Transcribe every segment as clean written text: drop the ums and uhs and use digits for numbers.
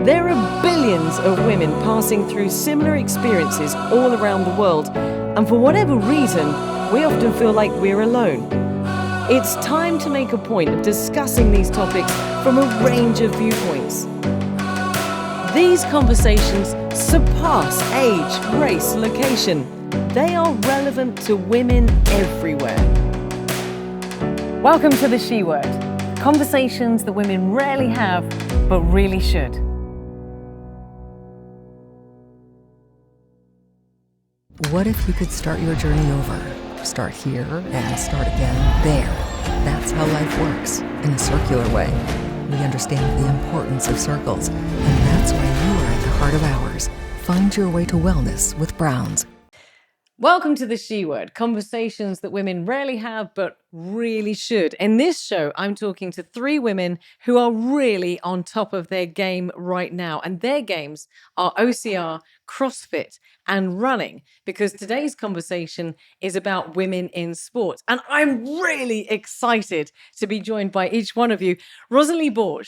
There are billions of women passing through similar experiences all around the world, and for whatever reason, we often feel like we're alone. It's time to make a point of discussing these topics from a range of viewpoints. These conversations surpass age, race, location. They are relevant to women everywhere. Welcome to the She Word. Conversations that women rarely have, but really should. What if you could start your journey over? Start here and start again there. That's how life works, in a circular way. We understand the importance of circles, and that's why you are at the heart of ours. Find your way to wellness with Browns. Welcome to the She Word, conversations that women rarely have but really should. In this show, I'm talking to three women who are really on top of their game right now. And their games are OCR, CrossFit, and running, because today's conversation is about women in sports. And I'm really excited to be joined by each one of you. Rosalie Borg.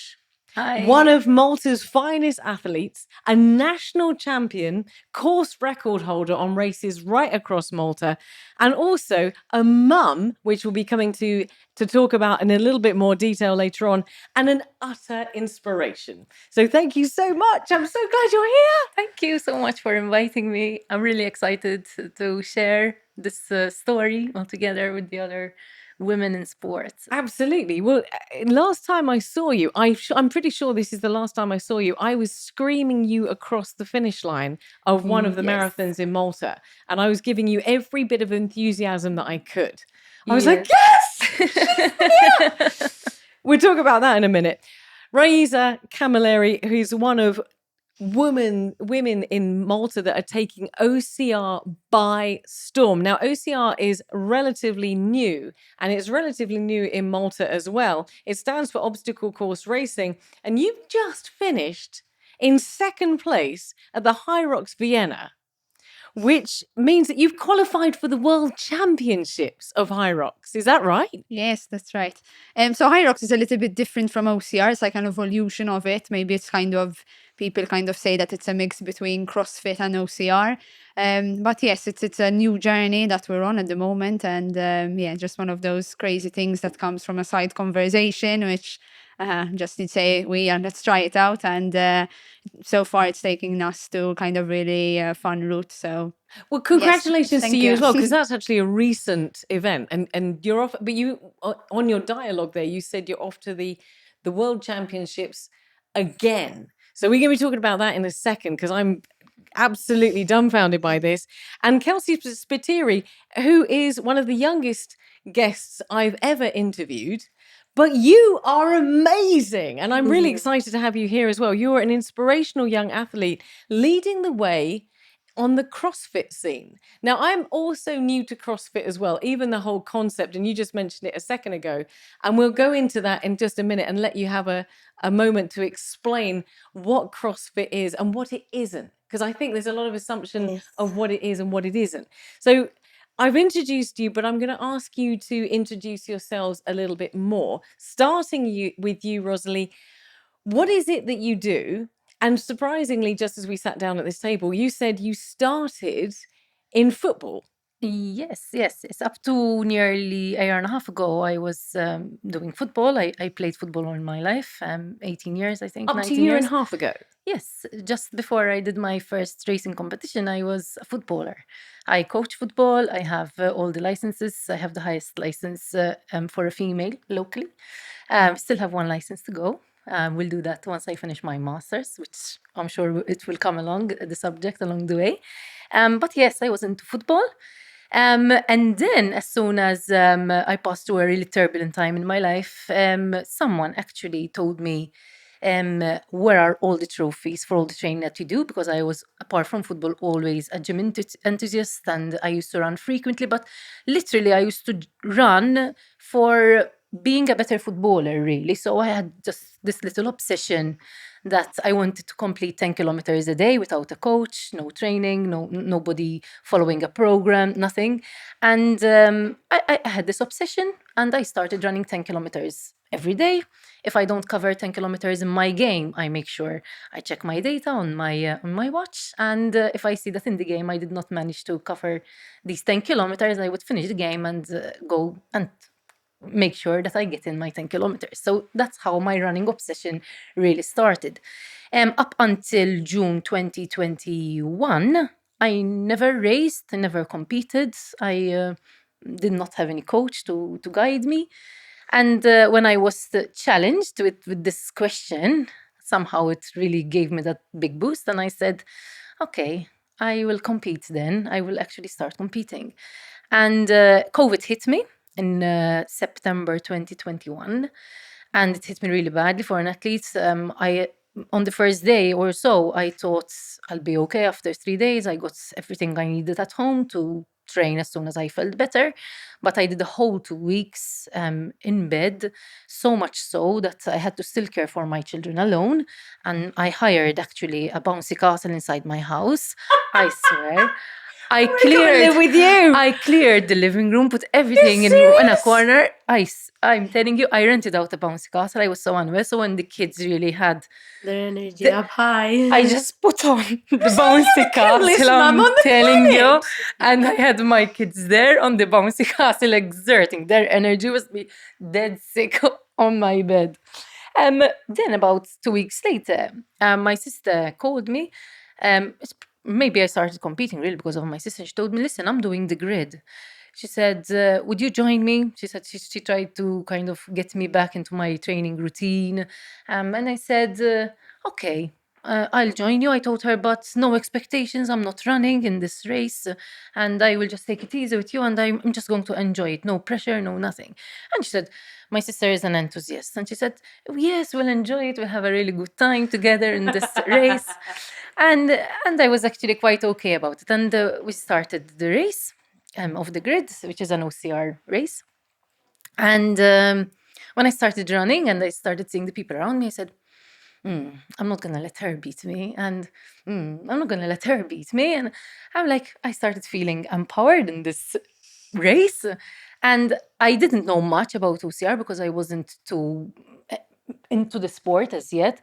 Hi. One of Malta's finest athletes, a national champion, course record holder on races right across Malta, and also a mum, which we'll be coming to talk about in a little bit more detail later on, and an utter inspiration. So thank you so much. I'm so glad you're here. Thank you so much for inviting me. I'm really excited to share this story all together with the other women in sports. Absolutely. Well, last time I saw you, I'm pretty sure this is the last time I saw you, I was screaming you across the finish line of one of the marathons in Malta. And I was giving you every bit of enthusiasm that I could. I was like, yes! She's here! We'll talk about that in a minute. Raissa Camilleri, who's one of women in Malta that are taking OCR by storm. Now, OCR is relatively new, and it's relatively new in Malta as well. It stands for Obstacle Course Racing, and you've just finished in second place at the High Rocks Vienna, which means that you've qualified for the World Championships of High Rocks. Is that right? Yes, that's right. So High Rocks is a little bit different from OCR. It's like an evolution of it. Maybe it's people kind of say that it's a mix between CrossFit and OCR. But yes, it's a new journey that we're on at the moment. And just one of those crazy things that comes from a side conversation, which just to say, let's try it out. And so far it's taking us to kind of really fun route. So well, congratulations yes, to you you as well, because that's actually a recent event, and you're off. But you, on your dialogue there, you said you're off to the World Championships again. So we're going to be talking about that in a second, because I'm absolutely dumbfounded by this. And Kelsey Spiteri, who is one of the youngest guests I've ever interviewed. But you are amazing. And I'm really excited to have you here as well. You're an inspirational young athlete leading the way on the CrossFit scene. Now, I'm also new to CrossFit as well, even the whole concept, and you just mentioned it a second ago. And we'll go into that in just a minute and let you have a moment to explain what CrossFit is and what it isn't. Because I think there's a lot of assumption of what it is and what it isn't. So I've introduced you, but I'm going to ask you to introduce yourselves a little bit more. Starting with you, Rosalie, what is it that you do? And surprisingly, just as we sat down at this table, you said you started in football. Yes. Up to nearly a year and a half ago, I was doing football. I played football all my life, 18 years, I think. Up to a year and a half ago? Yes, just before I did my first racing competition, I was a footballer. I coach football. I have all the licenses. I have the highest license for a female locally. Still have one license to go. We'll do that once I finish my master's, which I'm sure it will come along, the subject along the way. But yes, I was into football. And then as soon as I passed through a really turbulent time in my life, someone actually told me, where are all the trophies for all the training that you do? Because I was, apart from football, always a gym enthusiast, and I used to run frequently, but literally I used to run for being a better footballer, really. So I had just this little obsession that I wanted to complete 10 kilometers a day without a coach, no training, nobody following a program, nothing. And I had this obsession, and I started running 10 kilometers every day. If I don't cover 10 kilometers in my game, I make sure I check my data on my watch. And if I see that in the game I did not manage to cover these 10 kilometers, I would finish the game and go and make sure that I get in my 10 kilometers. So that's how my running obsession really started. Up until June 2021, I never raced, I never competed. I did not have any coach to guide me. And when I was challenged with this question, somehow it really gave me that big boost. And I said, okay, I will compete then. I will actually start competing. And COVID hit me in September 2021. And it hit me really badly for an athlete. On the first day or so, I thought I'll be okay. After 3 days, I got everything I needed at home to train as soon as I felt better. But I did the whole 2 weeks in bed, so much so that I had to still care for my children alone. And I hired actually a bouncy castle inside my house. I swear. I live with you. I cleared the living room, put everything in a corner. I'm telling you, I rented out a bouncy castle. I was so unwell. So when the kids really had Their energy up high. I just put on the bouncy coolest castle, mum I'm on the telling you. planet. And I had my kids there on the bouncy castle exerting. Their energy was me dead sick on my bed. Then about 2 weeks later, my sister called me. Maybe I started competing really because of my sister. She told me, listen, I'm doing the grid. She said, would you join me? She said she tried to kind of get me back into my training routine. And I said, okay, I'll join you. I told her, but no expectations. I'm not running in this race. And I will just take it easy with you. And I'm just going to enjoy it. No pressure, no nothing. And she said, my sister is an enthusiast. And she said, yes, we'll enjoy it. We'll have a really good time together in this race. And I was actually quite okay about it. And we started the race of the grid, which is an OCR race. And when I started running and I started seeing the people around me, I said, I'm not going to let her beat me. And I'm not going to let her beat me. And I started feeling empowered in this race. And I didn't know much about OCR because I wasn't too into the sport as yet.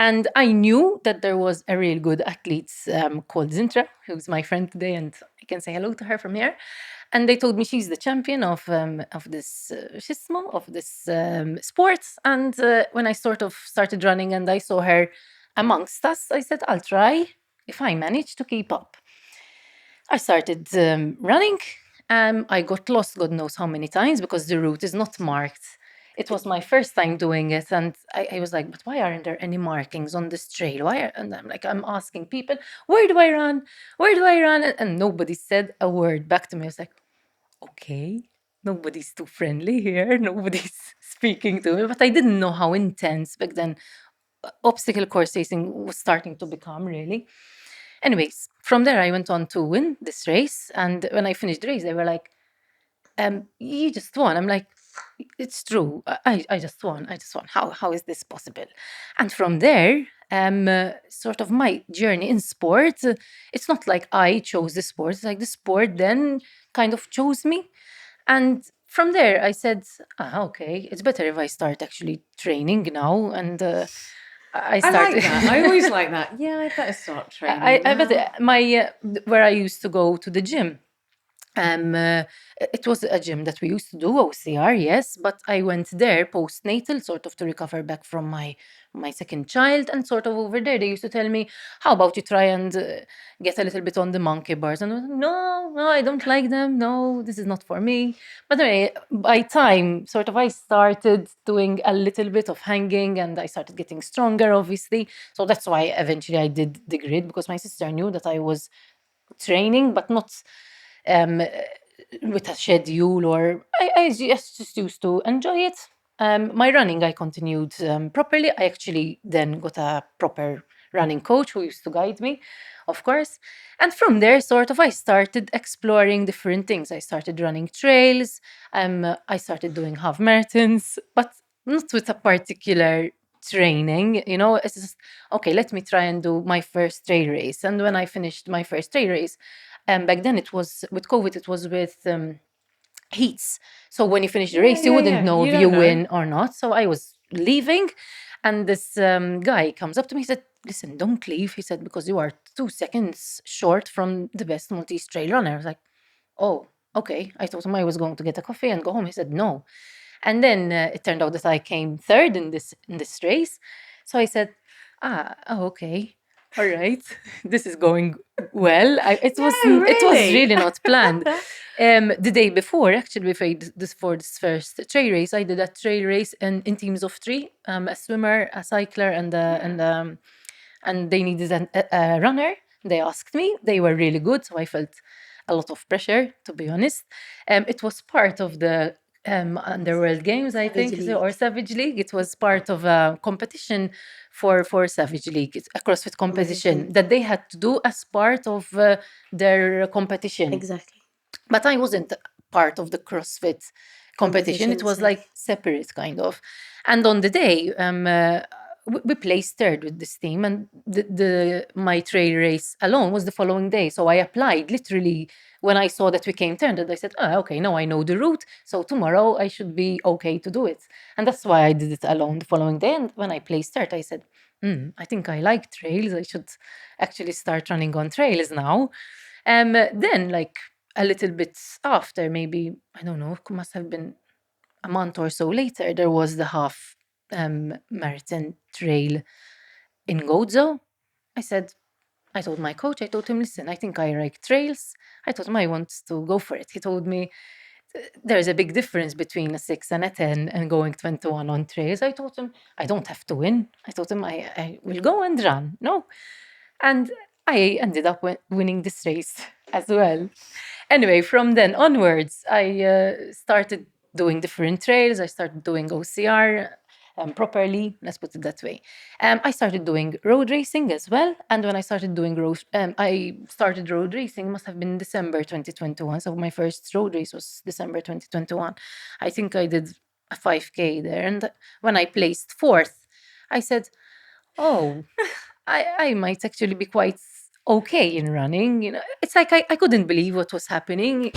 And I knew that there was a real good athlete called Zintra, who's my friend today, and I can say hello to her from here. And they told me she's the champion of this schismo, of this sport. And when I sort of started running and I saw her amongst us, I said, I'll try if I manage to keep up. I started running. I got lost God knows how many times because the route is not marked. It was my first time doing it, and I was like, but why aren't there any markings on this trail? And I'm asking people, where do I run? Where do I run? And nobody said a word back to me. I was like, okay, nobody's too friendly here. Nobody's speaking to me. But I didn't know how intense back then obstacle course racing was starting to become, really. Anyways, from there, I went on to win this race. And when I finished the race, they were like, you just won. I'm like, it's true. I just won. I just won. How is this possible? And from there, sort of my journey in sport, it's not like I chose the sport. It's like the sport then kind of chose me. And from there, I said, okay, it's better if I start actually training now. And I started. I like that. I always like that. Yeah, I better start training. I bet where I used to go to the gym. It was a gym that we used to do OCR, yes, but I went there postnatal, sort of to recover back from my second child, and sort of over there they used to tell me, how about you try and get a little bit on the monkey bars? And I was like, no, I don't like them. No, this is not for me. But anyway, by time, sort of I started doing a little bit of hanging and I started getting stronger, obviously. So that's why eventually I did the grid, because my sister knew that I was training, but not with a schedule, or I just used to enjoy it. My running, I continued properly. I actually then got a proper running coach who used to guide me, of course. And from there, sort of, I started exploring different things. I started running trails. I started doing half marathons, but not with a particular training. It's just, okay, let me try and do my first trail race. And when I finished my first trail race, back then it was with COVID, it was with heats. So when you finish the race, you wouldn't know You if don't you know. win or not. So I was leaving, and this guy comes up to me. He said, "Listen, don't leave." He said, "Because you are 2 seconds short from the best Maltese trail runner." I was like, "Oh, okay." I told him I was going to get a coffee and go home. He said, "No." And then it turned out that I came third in this race. So I said, "Oh, okay. All right, this is going well." It was really not planned. The day before, actually, before this first trail race, I did a trail race in teams of 3, a swimmer, a cycler, and they needed a runner. They asked me. They were really good, so I felt a lot of pressure, to be honest. It was part of the Underworld Games, I think, Savage League. or Savage League. It was part of a competition for Savage League. It's a CrossFit competition that they had to do as part of their competition. Exactly. But I wasn't part of the CrossFit competition. It was Competition like separate, kind of. And on the day, we placed third with this team, and my trail race alone was the following day. So I applied literally when I saw that we came third, and I said, "Oh, okay, now I know the route. So tomorrow I should be okay to do it." And that's why I did it alone the following day. And when I placed third, I said, I think I like trails. I should actually start running on trails now. Then, like a little bit after, maybe, I don't know, it must have been a month or so later, there was the half marathon trail in Gozo. I told my coach, I told him, "Listen, I think I like trails." I told him I want to go for it. He told me, "There's a big difference between a 6 and a 10 and going 21 on trails." I told him, "I don't have to win." I told him, I will go and run. No. And I ended up winning this race as well. Anyway, from then onwards, I started doing different trails. I started doing OCR properly, let's put it that way. I started doing road racing as well. And when I started doing road racing, must have been December 2021. So my first road race was December 2021. I think I did a 5K there. And when I placed fourth, I said, "Oh, I might actually be quite okay in running." It's like I couldn't believe what was happening.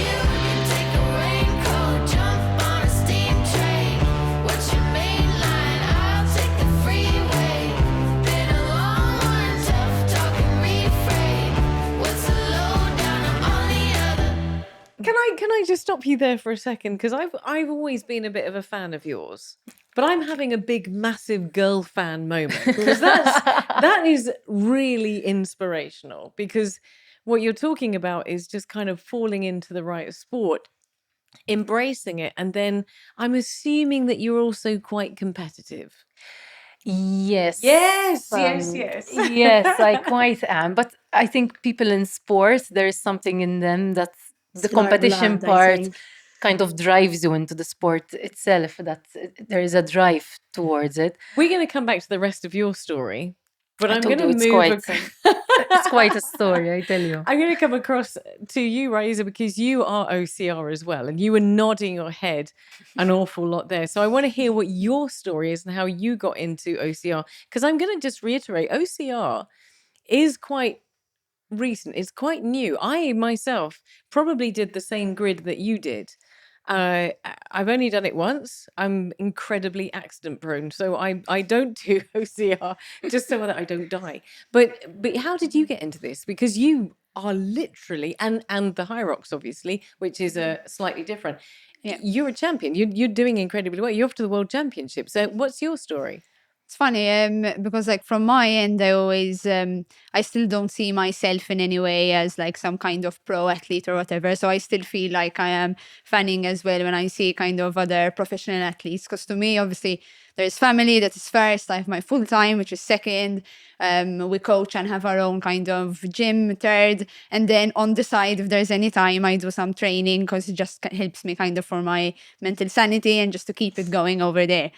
Can I just stop you there for a second? Because I've always been a bit of a fan of yours, but I'm having a big, massive girl fan moment because that is really inspirational. Because what you're talking about is just kind of falling into the right sport, embracing it, and then I'm assuming that you're also quite competitive. Yes. Yes, Yes, I quite am. But I think people in sports, there is something in them that the It's in our competition blood, I part think. kind of drives you into the sport itself, that there is a drive towards it. We're going to come back to the rest of your story, but I I'm told going to you move. it's quite a story, I tell you. I'm going to come across to you, Raissa, because you are OCR as well, and you were nodding your head an awful lot there. So I want to hear what your story is and how you got into OCR, because I'm going to just reiterate, OCR is quite recent. It's quite new. I myself probably did the same grid that you did. I've only done it once. I'm incredibly accident prone, so I don't do OCR just so that I don't die. But how did you get into this? Because you are literally and the High Rocks, obviously, which is slightly different. Yeah. You're a champion. You're doing incredibly well. You're off to the World Championship. So what's your story? It's funny, because like from my end, I always, I still don't see myself in any way as like some kind of pro athlete or whatever. So I still feel like I am fanning as well when I see kind of other professional athletes. Because to me, obviously, there's family that is first. I have my full time, which is second. We coach and have our own kind of gym third. And then on the side, if there's any time, I do some training because it just helps me kind of for my mental sanity and just to keep it going over there.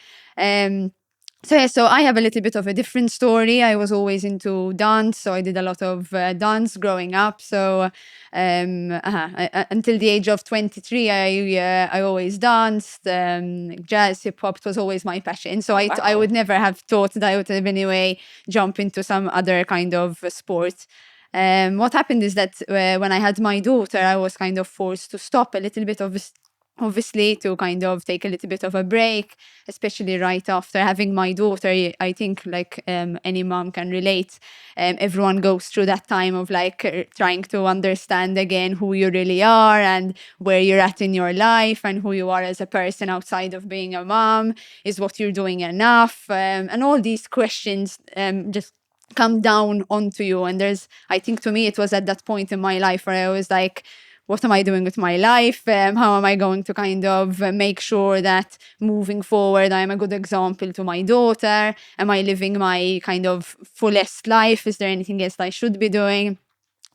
So I have a little bit of a different story. I was always into dance, so I did a lot of dance growing up. So until the age of 23, I always danced. Jazz, hip hop, it was always my passion. So I would never have thought that I would have anyway jump into some other kind of sport. What happened is that when I had my daughter, I was kind of forced to stop a little bit of obviously to kind of take a little bit of a break, especially right after having my daughter. I think like any mom can relate. Everyone goes through that time of like trying to understand again who you really are and where you're at in your life and who you are as a person outside of being a mom. Is what you're doing enough? And all these questions just come down onto you. And I think to me, it was at that point in my life where I was like, what am I doing with my life? How am I going to kind of make sure that moving forward, I'm a good example to my daughter? Am I living my kind of fullest life? Is there anything else I should be doing?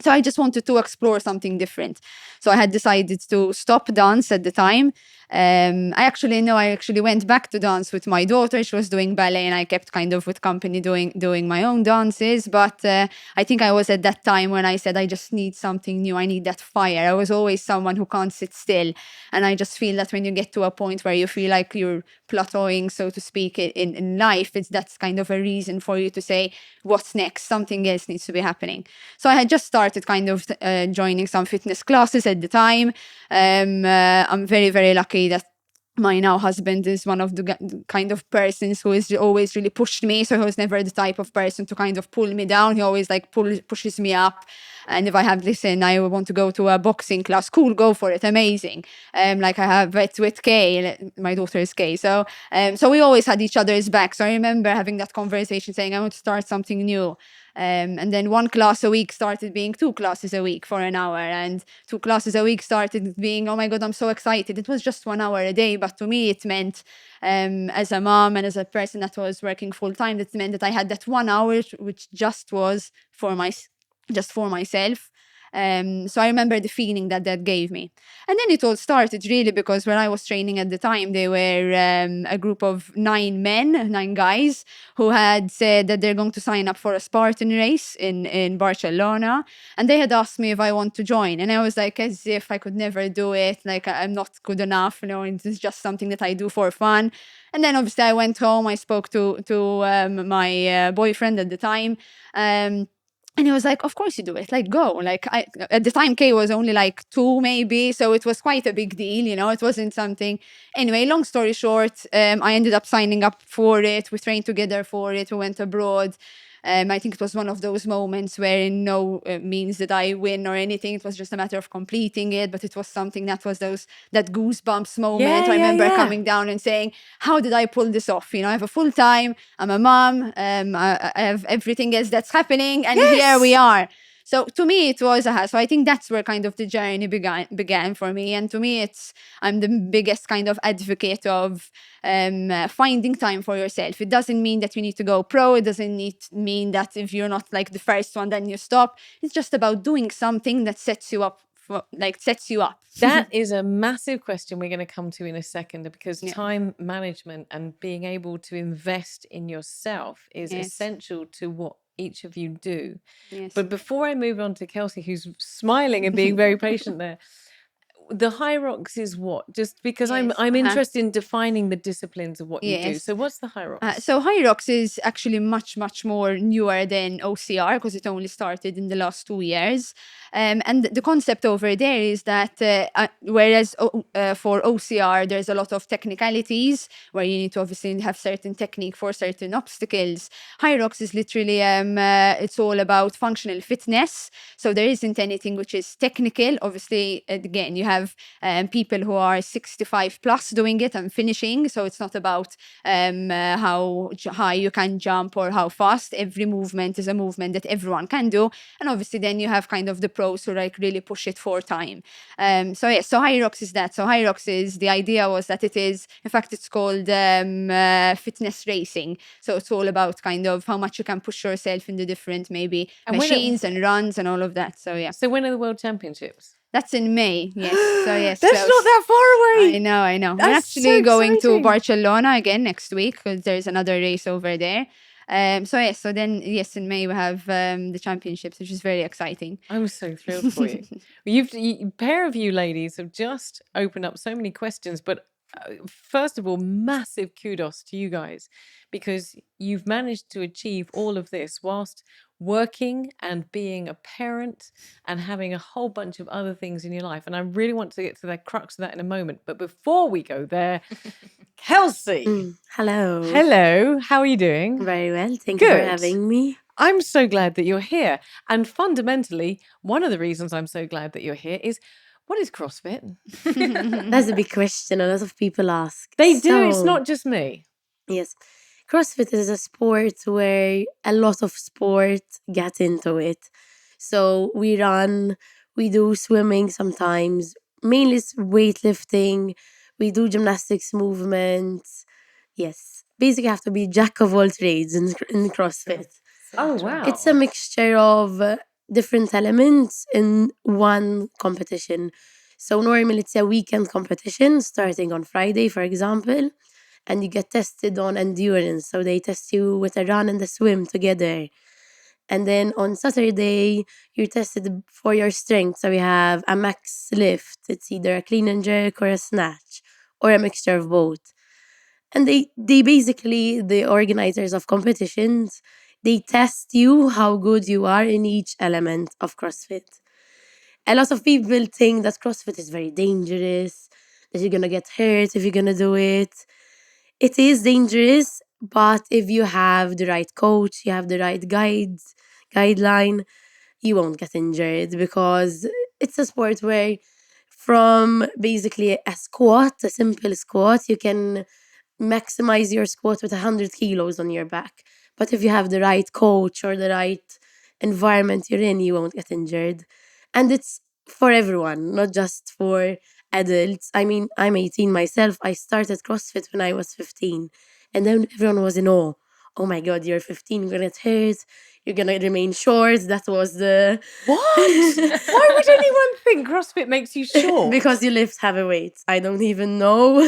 So I just wanted to explore something different. So I had decided to stop dance at the time. I actually went back to dance with my daughter. She was doing ballet and I kept kind of with company doing my own dances. But I think I was at that time when I said, I just need something new. I need that fire. I was always someone who can't sit still. And I just feel that when you get to a point where you feel like you're plateauing, so to speak, in life, that's kind of a reason for you to say, what's next? Something else needs to be happening. So I had just started kind of joining some fitness classes at the time. I'm very, very lucky that my now husband is one of the kind of persons who has always really pushed me. So he was never the type of person to kind of pull me down. He always like pushes me up. And if I have, listen, I want to go to a boxing class, cool, go for it, amazing. Like I have it with Kay, my daughter is Kay. So we always had each other's back. So I remember having that conversation saying, I want to start something new. And then 1 class a week started being 2 classes a week for an hour, and 2 classes a week started being, oh my God, I'm so excited. It was just 1 hour a day, but to me it meant, as a mom and as a person that was working full time, that meant that I had that 1 hour, which just was for myself. So I remember the feeling that gave me. And then it all started really because when I was training at the time, they were a group of 9 guys who had said that they're going to sign up for a Spartan race in Barcelona. And they had asked me if I want to join. And I was like, as if I could never do it. Like, I'm not good enough, it's just something that I do for fun. And then obviously I went home, I spoke to my boyfriend at the time. And he was like, of course you do it, like go. Like at the time, Kay was only like 2 maybe. So it was quite a big deal, it wasn't something. Anyway, long story short, I ended up signing up for it. We trained together for it. We went abroad. I think it was one of those moments where in no means did I win or anything. It was just a matter of completing it. But it was something that was that goosebumps moment. I remember coming down and saying, how did I pull this off? I have a full time, I'm a mom, I have everything else that's happening. And here we are. So to me, it was so I think that's where kind of the journey began for me. And to me, I'm the biggest kind of advocate of finding time for yourself. It doesn't mean that you need to go pro. It doesn't mean that if you're not like the first one, then you stop. It's just about doing something that sets you up. That is a massive question we're going to come to in a second, because time management and being able to invest in yourself is essential to what each of you do. Yes. But before I move on to Kelsey, who's smiling and being very patient there, the Hyrox is what? Just because I'm interested in defining the disciplines of what you do. So what's the Hyrox? So Hyrox is actually much, much more newer than OCR because it only started in the last 2 years. And the concept over there is that whereas for OCR, there's a lot of technicalities where you need to obviously have certain technique for certain obstacles. Hyrox is literally, it's all about functional fitness. So there isn't anything which is technical. Obviously, again, you have people who are 65 plus doing it and finishing. So it's not about how high you can jump or how fast. Every movement is a movement that everyone can do. And obviously then you have kind of the pros who like really push it for time. So Hyrox is that. So Hyrox is, the idea was that it is, in fact, it's called fitness racing. So it's all about kind of how much you can push yourself in the different maybe machines and runs and all of that. So So when are the World Championships? That's in May, yes. So yes, That's close. not that far away. I know. We're That's actually so going to exciting. Barcelona again next week because there's another race over there. So then yes, in May we have the championships, which is very exciting. I'm so thrilled for you. Pair of you ladies have just opened up so many questions, but first of all, massive kudos to you guys because you've managed to achieve all of this whilst working and being a parent and having a whole bunch of other things in your life. And I really want to get to the crux of that in a moment. But before we go there, Kelsey. Hello. Hello, how are you doing? Very well. Thank you for Good. having me. I'm so glad that you're here. And fundamentally, one of the reasons I'm so glad that you're here is what is CrossFit? That's a big question. A lot of people ask. They do, it's So, not just me. Yes. CrossFit is a sport where a lot of sport get into it. So we run, we do swimming sometimes, mainly weightlifting, we do gymnastics movements. Yes. Basically, you have to be jack of all trades in CrossFit. Oh, wow. It's a mixture of different elements in one competition. So normally it's a weekend competition starting on Friday, for example, and you get tested on endurance. So they test you with a run and a swim together. And then on Saturday, you're tested for your strength. So we have a max lift. It's either a clean and jerk or a snatch or a mixture of both. And they basically, the organizers of competitions, they test you how good you are in each element of CrossFit. A lot of people think that CrossFit is very dangerous, that you're gonna get hurt if you're gonna do it. It is dangerous, but if you have the right coach, you have the right guideline, you won't get injured because it's a sport where from basically a squat, a simple squat, you can maximize your squat with 100 kilos on your back. But if you have the right coach or the right environment you're in, you won't get injured. And it's for everyone, not just for adults. I mean, I'm 18 myself. I started CrossFit when I was 15. And then everyone was in awe. Oh my God, you're 15, you're gonna get hurt, you're gonna remain short. That was the. What? Why would anyone think CrossFit makes you short? Because you lift heavy weights. I don't even know.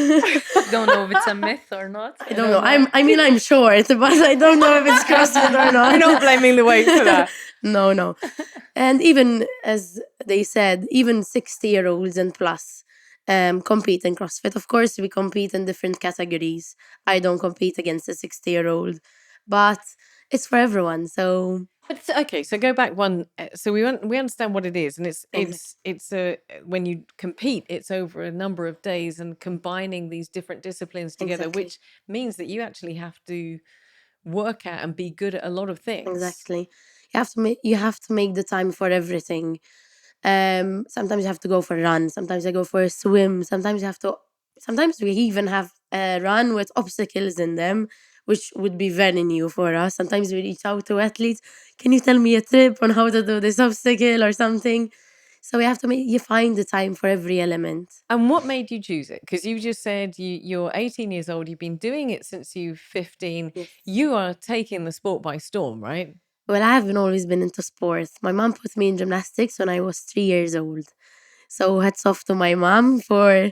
Don't know if it's a myth or not. I don't know. I'm short, but I don't know if it's CrossFit or not. I'm not blaming the weight for that. No. And even as they said, even 60-year-olds and plus compete in CrossFit. Of course, we compete in different categories. I don't compete against a 60-year-old, but it's for everyone. So Okay, so go back one. So we understand what it is, and it's when you compete, it's over a number of days and combining these different disciplines together, Exactly. which means that you actually have to work at and be good at a lot of things. Exactly. You have to make the time for everything. Sometimes you have to go for a run, sometimes I go for a swim, sometimes we even have a run with obstacles in them, which would be very new for us. Sometimes we reach out to athletes, can you tell me a tip on how to do this obstacle or something? So we have to you find the time for every element. And what made you choose it? Because you just said you're 18 years old, you've been doing it since you're 15. Yes. You are taking the sport by storm, right? Well, I haven't always been into sports. My mom put me in gymnastics when I was 3 years old. So hats off to my mom for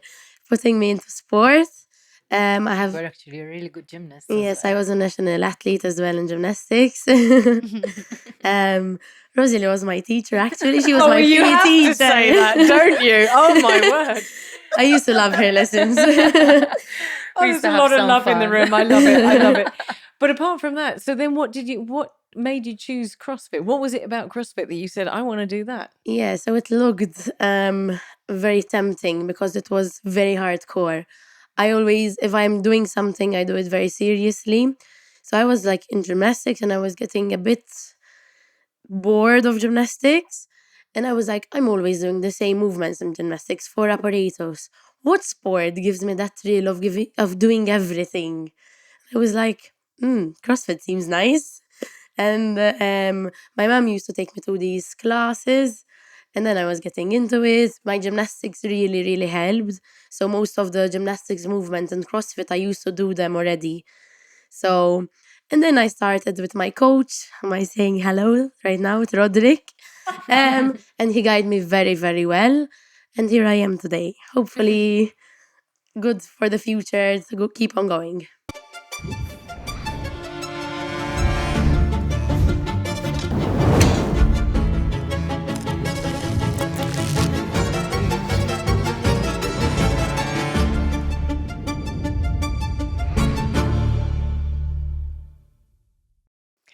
putting me into sports. I have. We're actually a really good gymnast. Yes, I was a national athlete as well in gymnastics. Rosalie was my teacher, actually. She was my you PE have teacher. to say that, don't you? Oh my word. I used to love her lessons. Oh, used there's to a have lot of some love in the fun. room. I love it. But apart from that, so then what made you choose CrossFit? What was it about CrossFit that you said, I want to do that? Yeah, so it looked very tempting because it was very hardcore. I always, if I'm doing something, I do it very seriously. So I was like in gymnastics and I was getting a bit bored of gymnastics. And I was like, I'm always doing the same movements in gymnastics for apparatus. What sport gives me that thrill of doing everything? I was like, CrossFit seems nice. And my mom used to take me to these classes. And then I was getting into it. My gymnastics really, really helped. So most of the gymnastics movements in CrossFit, I used to do them already. So, and then I started with my coach. Am I saying hello right now with Roderick? And he guided me very, very well. And here I am today. Hopefully, good for the future to go, keep on going.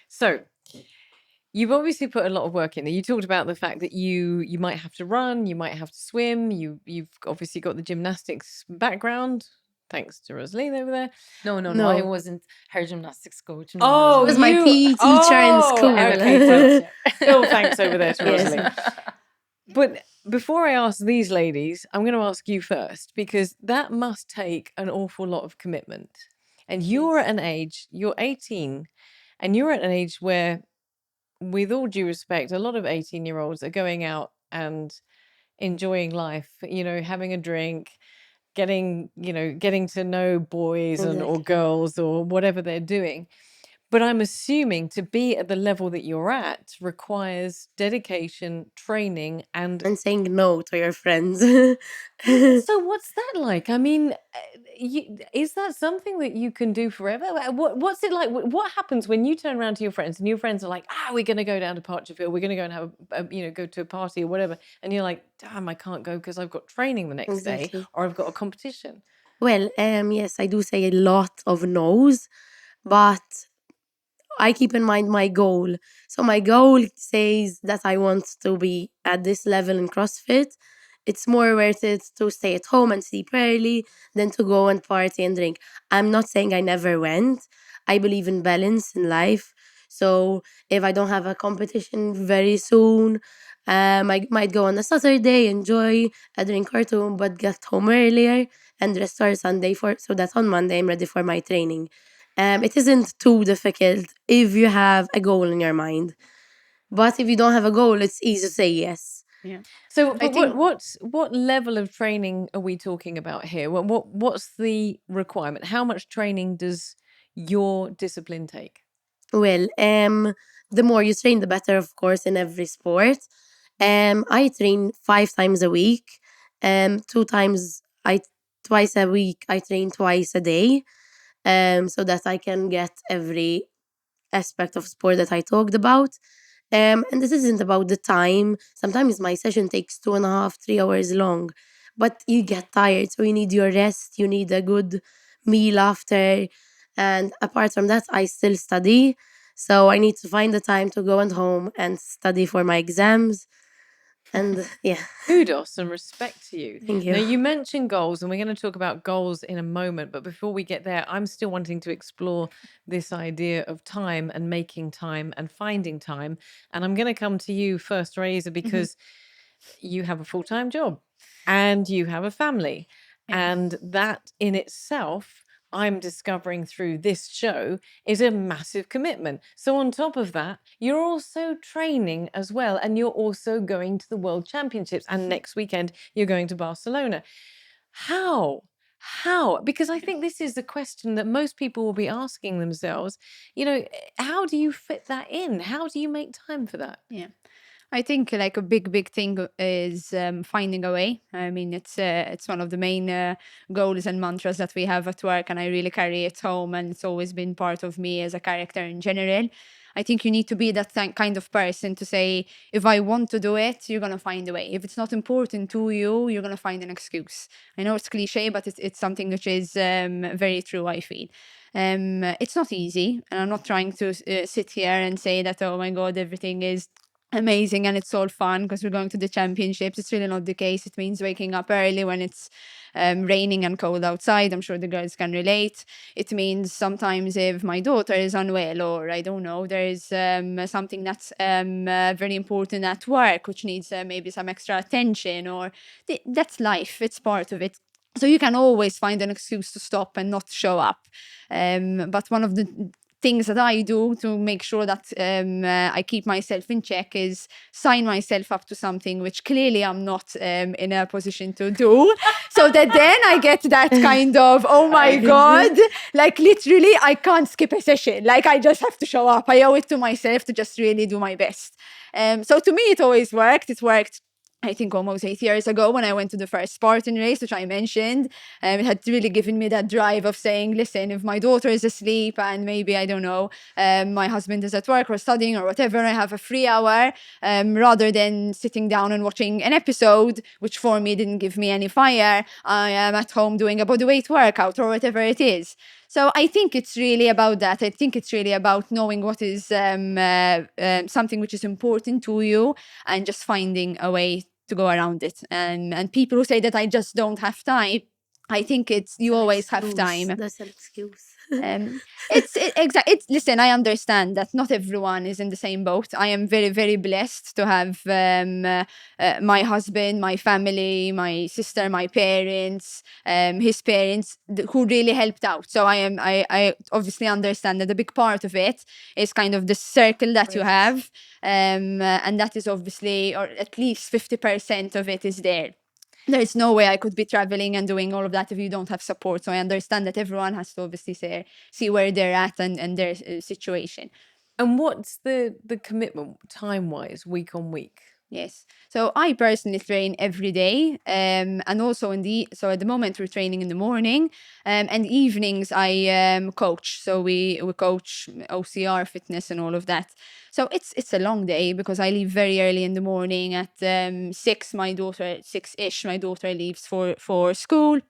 So you've obviously put a lot of work in there. You talked about the fact that you might have to run, you might have to swim. You've obviously got the gymnastics background, thanks to Rosalie over there. No, I No. wasn't her gymnastics coach. No, Oh, She was my PE teacher in school. Okay, so still thanks over there to Yes. Rosalie. But before I ask these ladies, I'm going to ask you first, because that must take an awful lot of commitment. And you're at an age, you're 18, and you're at an age where, with all due respect, a lot of 18-year-olds are going out and enjoying life, having a drink, getting to know boys or Exactly. girls or whatever they're doing. But I'm assuming to be at the level that you're at requires dedication, training, and And saying no to your friends. so what's that like? I mean, is that something that you can do forever? What's it like? What happens when you turn around to your friends and your friends are like, we're going to go down to Parcherfield, we're going to go and have go to a party or whatever, and you're like, damn, I can't go because I've got training the next day Exactly. or I've got a competition. Well, yes, I do say a lot of no's, but I keep in mind my goal. So my goal says that I want to be at this level in CrossFit. It's more worth it to stay at home and sleep early than to go and party and drink. I'm not saying I never went. I believe in balance in life. So if I don't have a competition very soon, I might go on a Saturday, enjoy a drink or two, but get home earlier and rest on Sunday so that on Monday I'm ready for my training. It isn't too difficult if you have a goal in your mind. But if you don't have a goal, it's easy to say yes. Yeah. So, I but think- what level of training are we talking about here? What's the requirement? How much training does your discipline take? Well, the more you train, the better, of course, in every sport. I train 5 times a week. Twice a week, I train twice a day. So that I can get every aspect of sport that I talked about. And this isn't about the time. Sometimes my session takes 2.5, 3 hours long, but you get tired, so you need your rest. You need a good meal after, and apart from that, I still study. So I need to find the time to go and home and study for my exams. And yeah, Kudos and respect to you. thank you. Now, you mentioned goals, and we're going to talk about goals in a moment. But before we get there, I'm still wanting to explore this idea of time and making time and finding time. And I'm going to come to you first, Raissa, because you have a full-time job and you have a family. Yeah. And that in itself, I'm discovering through this show, is a massive commitment. So on top of that, you're also training as well, and you're also going to the World Championships, and next weekend you're going to Barcelona. How? Because I think this is the question that most people will be asking themselves. How do you fit that in? How do you make time for that? Yeah. I think like a big thing is finding a way. I mean, it's one of the main goals and mantras that we have at work, and I really carry it home, and it's always been part of me as a character in general. I think you need to be that kind of person to say, if I want to do it, you're gonna find a way. If it's not important to you, you're gonna find an excuse. I know it's cliche, but it's something which is very true, I feel. It's not easy, and I'm not trying to sit here and say that, oh my God, everything is amazing and it's all fun because we're going to the championships. It's really not the case. It means waking up early when it's raining and cold outside. I'm sure the girls can relate. It means sometimes if my daughter is unwell, or I don't know, there is something that's very important at work which needs maybe some extra attention, or that's life. It's part of it. So you can always find an excuse to stop and not show up. But one of the things that I do to make sure that I keep myself in check is sign myself up to something which clearly I'm not in a position to do. So that then I get that kind of, oh my God, like literally I can't skip a session. Like I just have to show up. I owe it to myself to just really do my best. So to me, it always worked. It worked, I think, almost 8 years ago when I went to the first Spartan race, which I mentioned. It had really given me that drive of saying, listen, if my daughter is asleep and maybe, I don't know, my husband is at work or studying or whatever, I have a free hour, rather than sitting down and watching an episode, which for me didn't give me any fire, I am at home doing a bodyweight workout or whatever it is. So I think it's really about that. I think it's really about knowing what is something which is important to you and just finding a way to go around it. And people who say that I just don't have time, I think it's you always have time. That's an excuse. Listen, I understand that not everyone is in the same boat. I am very, very blessed to have my husband, my family, my sister, my parents, his parents, who really helped out. So I obviously understand that a big part of it is kind of the circle that you have, and that is obviously, or at least 50% of it is there. There's no way I could be traveling and doing all of that if you don't have support. So I understand that everyone has to obviously see where they're at and their situation. And what's the commitment time-wise, week on week? Yes. So I personally train every day. And also so at the moment we're training in the morning, and evenings I coach. So we coach OCR, fitness and all of that. So it's a long day because I leave very early in the morning at 6, my daughter, 6-ish, my daughter leaves for school.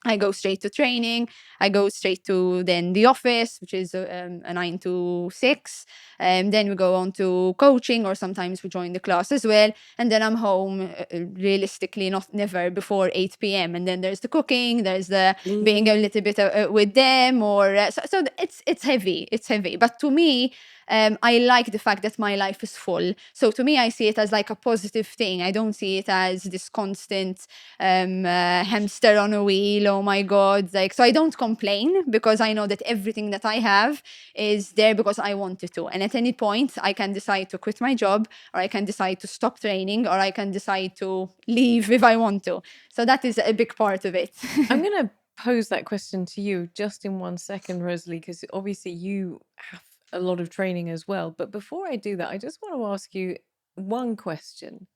I go straight to training. I go straight to then the office, which is a 9 to 6. Then we go on to coaching, or sometimes we join the class as well. And then I'm home, realistically, never before 8 p.m. And then there's the cooking, there's the being a little bit with them, or so it's heavy. It's heavy. But to me, I like the fact that my life is full. So to me, I see it as like a positive thing. I don't see it as this constant hamster on a wheel. Oh my God. Like, so I don't complain because I know that everything that I have is there because I wanted to. And at any point, I can decide to quit my job, or I can decide to stop training, or I can decide to leave if I want to. So that is a big part of it. I'm going to pose that question to you just in 1 second, Rosalie, because obviously you have a lot of training as well. But before I do that, I just want to ask you one question.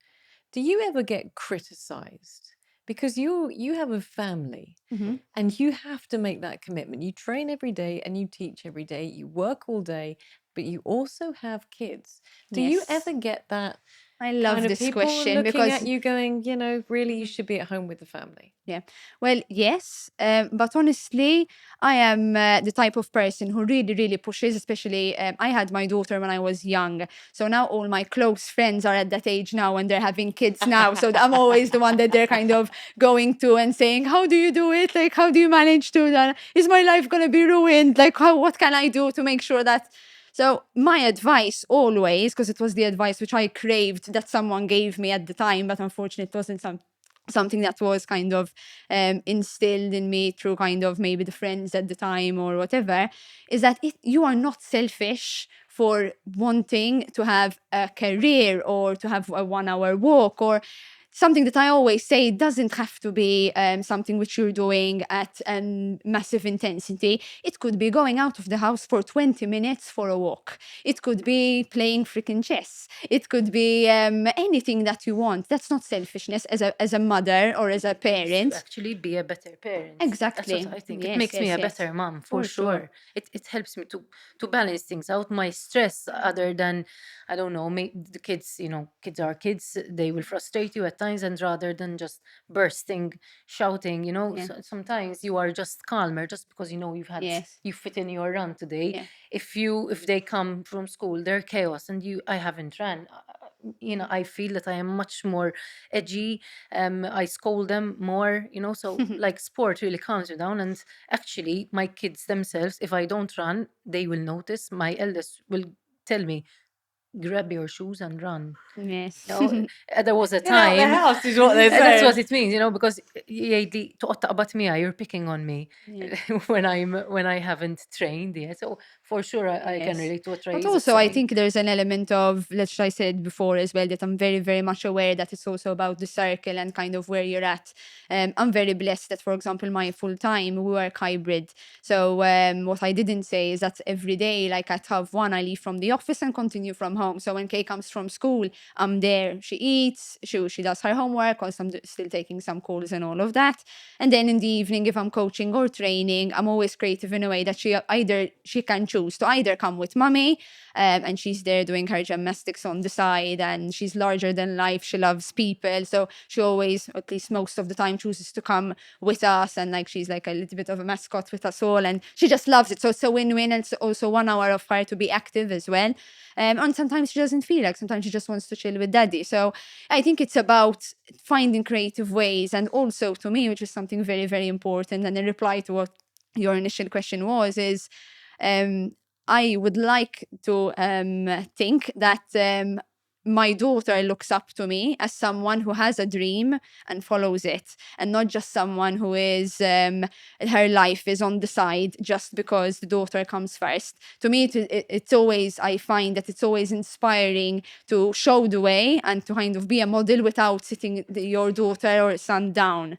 Do you ever get criticized? Because you have a family, and you have to make that commitment. You train every day and you teach every day. You work all day, but you also have kids. Do you ever get that? I love kind of this people question looking because at you going, really, you should be at home with the family. Yeah. Well, yes. But honestly, I am the type of person who really, really pushes, especially I had my daughter when I was young. So now all my close friends are at that age now and they're having kids now. So I'm always the one that they're kind of going to and saying, how do you do it? Like, how do you manage to? Is my life going to be ruined? Like, what can I do to make sure that... So my advice always, because it was the advice which I craved that someone gave me at the time, but unfortunately it wasn't something that was kind of instilled in me through kind of maybe the friends at the time or whatever, is that you are not selfish for wanting to have a career or to have a 1-hour walk, or something that I always say, it doesn't have to be something which you're doing at massive intensity. It could be going out of the house for 20 minutes for a walk. It could be playing freaking chess. It could be anything that you want. That's not selfishness as a mother or as a parent. To actually be a better parent. Exactly. That's what I think. Yes, It makes me yes, a yes. better mom, for For sure. sure. It helps me to balance things out. My stress, other than, I don't know, the kids, kids are kids. They will frustrate you at times, and rather than just bursting, shouting, Yeah. sometimes you are just calmer just because Yes. you fit in your run today. Yeah. If they come from school, they're chaos, and I haven't ran. I feel that I am much more edgy. I scold them more, so like sport really calms you down. And actually, my kids themselves, if I don't run, they will notice. My eldest will tell me, grab your shoes and run. Yes. There was a Get out time. the house is what they say. That's what it means, because you're picking on me Yeah. when I haven't trained yet. So For sure, I can Yes. relate to what But Raissa also, I saying. think there's an element of, let's I said before as well, that I'm very, very much aware that it's also about the circle and kind of where you're at. I'm very blessed that, for example, my full time, we work hybrid. So what I didn't say is that every day, like at half one, I leave from the office and continue from home. So when Kay comes from school, I'm there. She eats, she does her homework, whilst I'm still taking some calls and all of that. And then in the evening, if I'm coaching or training, I'm always creative in a way that she can choose to either come with mummy, and she's there doing her gymnastics on the side, and she's larger than life. She loves people, so she always, at least most of the time, chooses to come with us, and like she's like a little bit of a mascot with us all, and she just loves it. So it's a win-win, and it's also 1 hour of her to be active as well. And sometimes she doesn't feel like, sometimes she just wants to chill with daddy. So I think it's about finding creative ways, and also to me, which is something very, very important, and in reply to what your initial question was, is I would like to think that my daughter looks up to me as someone who has a dream and follows it, and not just someone who is her life is on the side just because the daughter comes first. To me, it's always, I find that it's always inspiring to show the way and to kind of be a model without sitting your daughter or son down.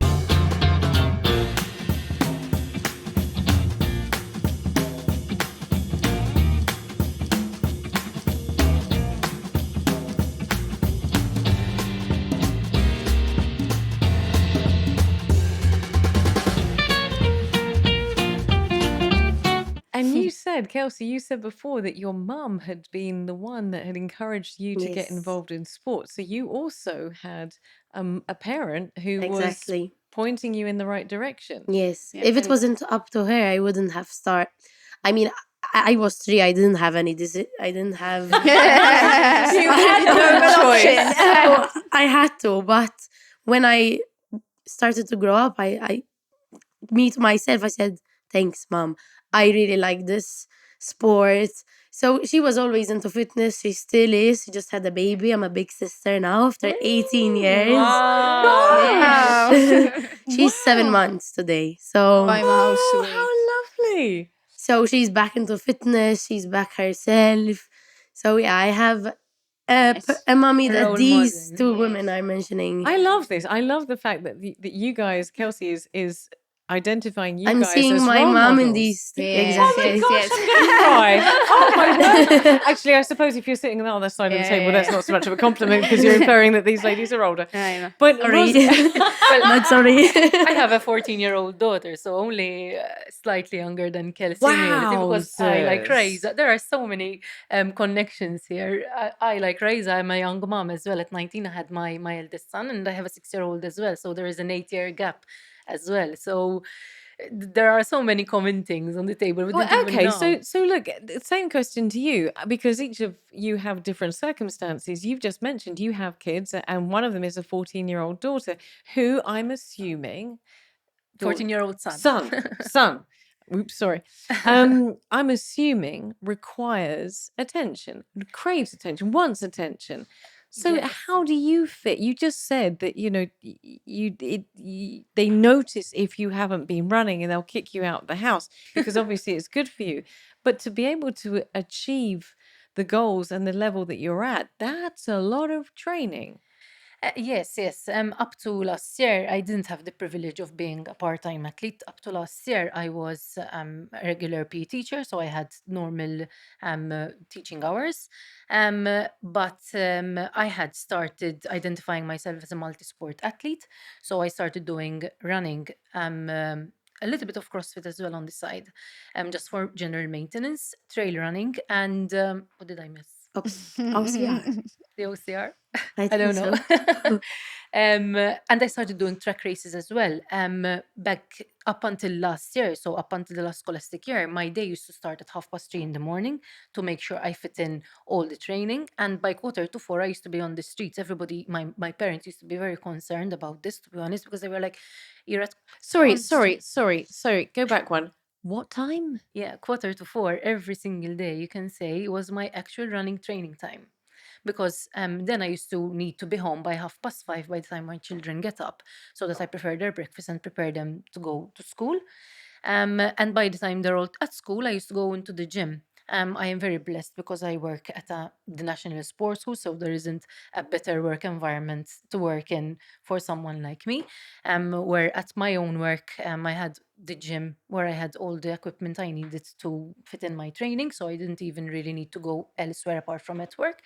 And you said, Kelsey, you said before that your mum had been the one that had encouraged you to get Yes. involved in sports. So you also had a parent who was Exactly. pointing you in the right direction. Yes. Yeah. If it And- wasn't up to her, I wouldn't have start. I mean, I was 3. I didn't have any. I didn't have. You had no choice. So I had to. But when I started to grow up, I me to myself, I said, "Thanks, mom. I really like this sport." So she was always into fitness. She still is. She just had a baby. I'm a big sister now after 18 years. Wow. She's 7 Wow. months today. So Bye, how Oh, sweet. how lovely. so she's back into fitness. She's back herself. So yeah, I have a mommy that Role these model. two women are mentioning. I love this. I love the fact that that you guys, Kelsey, is identifying you I'm guys seeing as my role mom in models. these. Yes, Exactly. Oh my yes, gosh, yes. I'm gonna cry. Oh my word. Actually, I suppose if you're sitting on the other side of the Yeah, table, yeah, that's yeah. not so much of a compliment because you're inferring that these ladies are older. I know. But Sorry. Well, Not sorry. I have a 14-year-old daughter, so only slightly younger than Kelsey in reality, because I like Wowzers. Raissa. There are so many connections here. I like Raissa. I'm a young mom as well. At 19, I had my eldest son, and I have a 6-year-old as well. So there is an 8-year gap as well. So there are so many common things on the table. We Well, didn't even okay, know. so look, same question to you, because each of you have different circumstances. You've just mentioned you have kids, and one of them is a 14-year-old daughter who I'm assuming 14-year-old son. son. Oops, sorry. I'm assuming requires attention, craves attention, wants attention. So Yes. how do you fit? You just said that they notice if you haven't been running and they'll kick you out of the house because obviously it's good for you. But to be able to achieve the goals and the level that you're at, that's a lot of training. Yes, yes. Up to last year, I didn't have the privilege of being a part-time athlete. Up to last year, I was a regular PE teacher, so I had normal teaching hours. But I had started identifying myself as a multi-sport athlete, so I started doing running, a little bit of CrossFit as well on the side, just for general maintenance, trail running, and what did I miss? OCR. The OCR? I I think don't know. so. And I started doing track races as well. Back up until last year, so up until the last scholastic year, my day used to start at 3:30 in the morning to make sure I fit in all the training. And by 3:45, I used to be on the streets. Everybody, my parents used to be very concerned about this, to be honest, because they were like, "You're at Sorry, on the sorry, street." sorry. Go back one. What time? Yeah, 3:45 every single day, you can say, was my actual running training time. Because then I used to need to be home by 5:30 by the time my children get up, so that I prepare their breakfast and prepare them to go to school. And by the time they're all at school, I used to go into the gym. I am very blessed because I work at the National Sports School, so there isn't a better work environment to work in for someone like me. Where at my own work, I had the gym where I had all the equipment I needed to fit in my training, so I didn't even really need to go elsewhere apart from at work.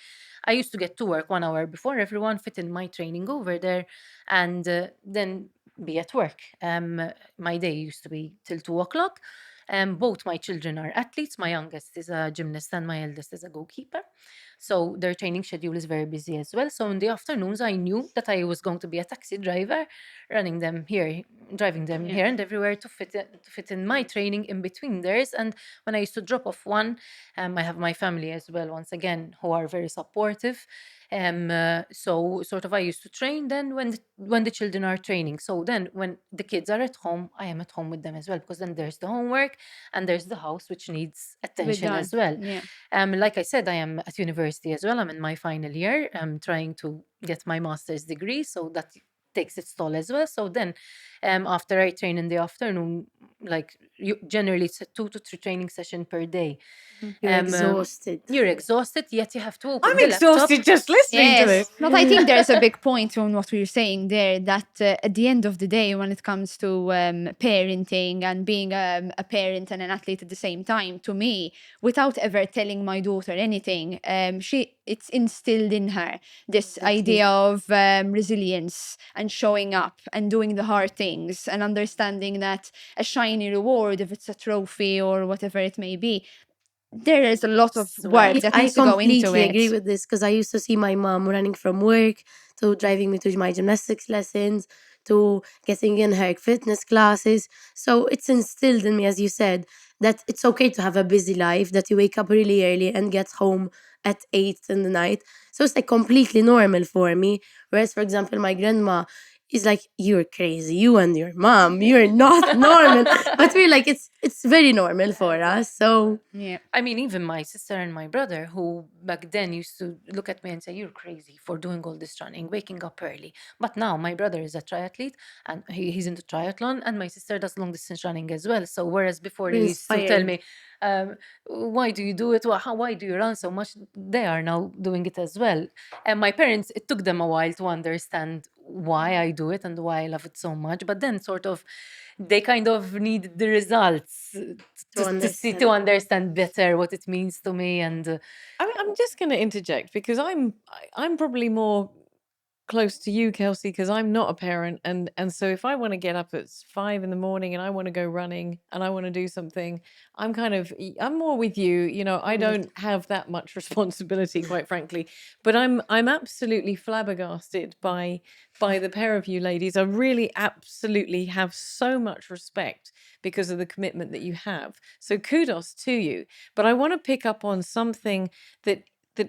I used to get to work 1 hour before everyone, fit in my training over there, and then be at work. My day used to be till 2 o'clock. Both my children are athletes. My youngest is a gymnast and my eldest is a goalkeeper. So their training schedule is very busy as well. So in the afternoons, I knew that I was going to be a taxi driver, running them here, driving them here and everywhere to fit in my training in between theirs. And when I used to drop off one, I have my family as well, once again, who are very supportive. So sort of I used to train then when the children are training. So then when the kids are at home, I am at home with them as well, because then there's the homework and there's the house, which needs attention done. as well. Yeah. Like I said, I am at university as well. I'm in my final year. I'm trying to get my master's degree, so that takes its toll as well. So then, after I train in the afternoon, like generally it's a 2 to 3 training session per day. You're exhausted. You're exhausted, yet you have to open I'm the exhausted laptop. just listening to Yes, this. but I think there's a big point on what we were saying there, that at the end of the day, when it comes to parenting and being a parent and an athlete at the same time, to me, without ever telling my daughter anything, it's instilled in her this idea of resilience and showing up and doing the hard things and understanding that a shiny reward, if it's a trophy or whatever it may be, there is a lot of work that I needs to go into completely agree it. with this, because I used to see my mom running from work to driving me to my gymnastics lessons to getting in her fitness classes. So it's instilled in me, as you said, that it's okay to have a busy life, that you wake up really early and get home at 8 in the night. So it's like completely normal for me. Whereas, for example, my grandma is like, "You're crazy, you and your mom, you're not normal." But we're like, it's very normal for us. So Yeah. I mean, even my sister and my brother, who back then used to look at me and say, "You're crazy for doing all this running, waking up early." But now my brother is a triathlete and he's into triathlon, and my sister does long distance running as well. So whereas before we're he used to tell inspired. me, "Why do you do it? Why do you run so much?" They are now doing it as well. And my parents, it took them a while to understand why I do it and why I love it so much. But then sort of they kind of need the results to understand better what it means to me. And I'm just going to interject because I'm probably more close to you, Kelsey, because I'm not a parent, and so if I want to get up at 5 in the morning and I want to go running and I want to do something, I'm more with you. You know, I don't have that much responsibility, quite frankly. But I'm absolutely flabbergasted by the pair of you ladies. I really absolutely have so much respect because of the commitment that you have. So kudos to you. But I want to pick up on something that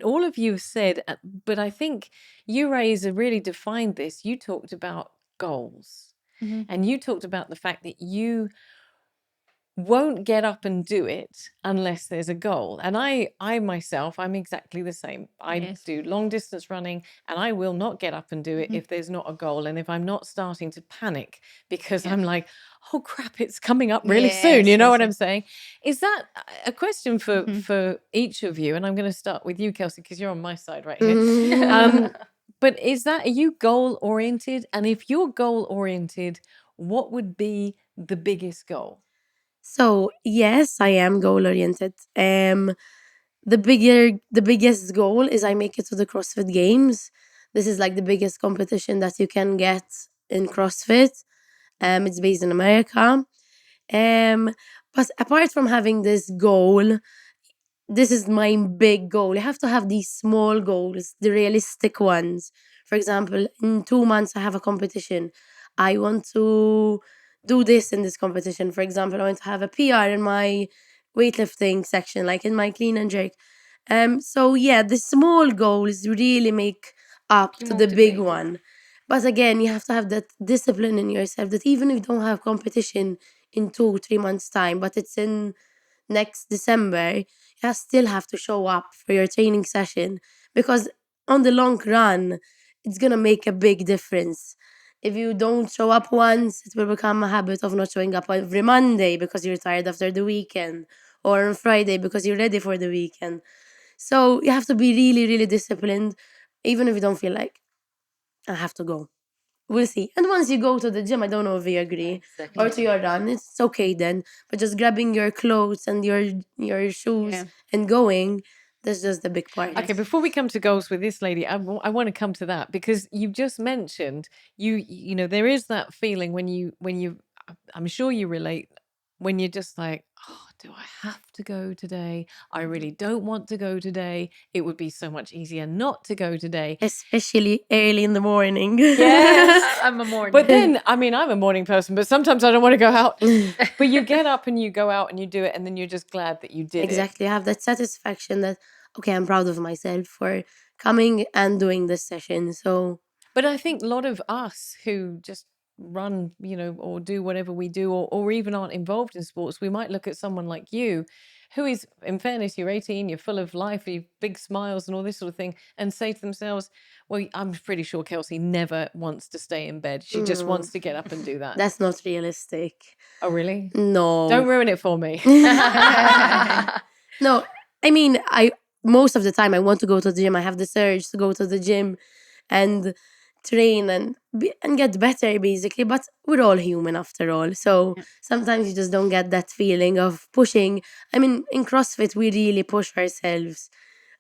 all of you have said, but I think you, Raissa, really defined this. You talked about goals, and you talked about the fact that you won't get up and do it unless there's a goal. And I myself, I'm exactly the same. I do long distance running and I will not get up and do it if there's not a goal. And if I'm not starting to panic because I'm like, oh crap, it's coming up really soon. You know what I'm saying? Is that a question for each of you? And I'm going to start with you, Kelsey, because you're on my side right here. But are you goal oriented? And if you're goal oriented, what would be the biggest goal? So yes, I am goal oriented. The biggest goal is I make it to the CrossFit Games. This is like the biggest competition that you can get in CrossFit. It's based in America. But apart from having this goal, this is my big goal. You have to have these small goals, the realistic ones. For example, in 2 months, I have a competition. I want to do this in this competition. For example, I want to have a PR in my weightlifting section, like in my clean and jerk. So yeah, the small goals really make up to the big one. But again, you have to have that discipline in yourself, that even if you don't have competition in 2 3 months time, but it's in next December, you still have to show up for your training session, because on the long run, it's gonna make a big difference. If you don't show up once, it will become a habit of not showing up every Monday because you're tired after the weekend, or on Friday because you're ready for the weekend. So you have to be really, really disciplined, even if you don't feel like I have to go. We'll see. And once you go to the gym, I don't know if you agree, or to your run, it's okay then. But just grabbing your clothes and your shoes Yeah. and going, that's just the big part. Okay, before we come to goals with this lady, I want to come to that because you've just mentioned you know there is that feeling when you I'm sure you relate when you're just like, oh, do I have to go today? I really don't want to go today. It would be so much easier not to go today. Especially early in the morning. Yes. I'm a morning. But then, I mean, I'm a morning person, but sometimes I don't want to go out. But you get up and you go out and you do it, and then you're just glad that you did it. Exactly. I have that satisfaction that, okay, I'm proud of myself for coming and doing this session. So But I think a lot of us who just run, or do whatever we do, or even aren't involved in sports, we might look at someone like you, who is, in fairness, you're 18, you're full of life, you've big smiles and all this sort of thing, and say to themselves, well, I'm pretty sure Kelsey never wants to stay in bed. She just wants to get up and do that. that's not realistic. Oh, really? No. Don't ruin it for me. No, I mean, most of the time I want to go to the gym. I have this urge to go to the gym and train and get better, basically. But we're all human after all. So sometimes you just don't get that feeling of pushing. I mean, in CrossFit, we really push ourselves.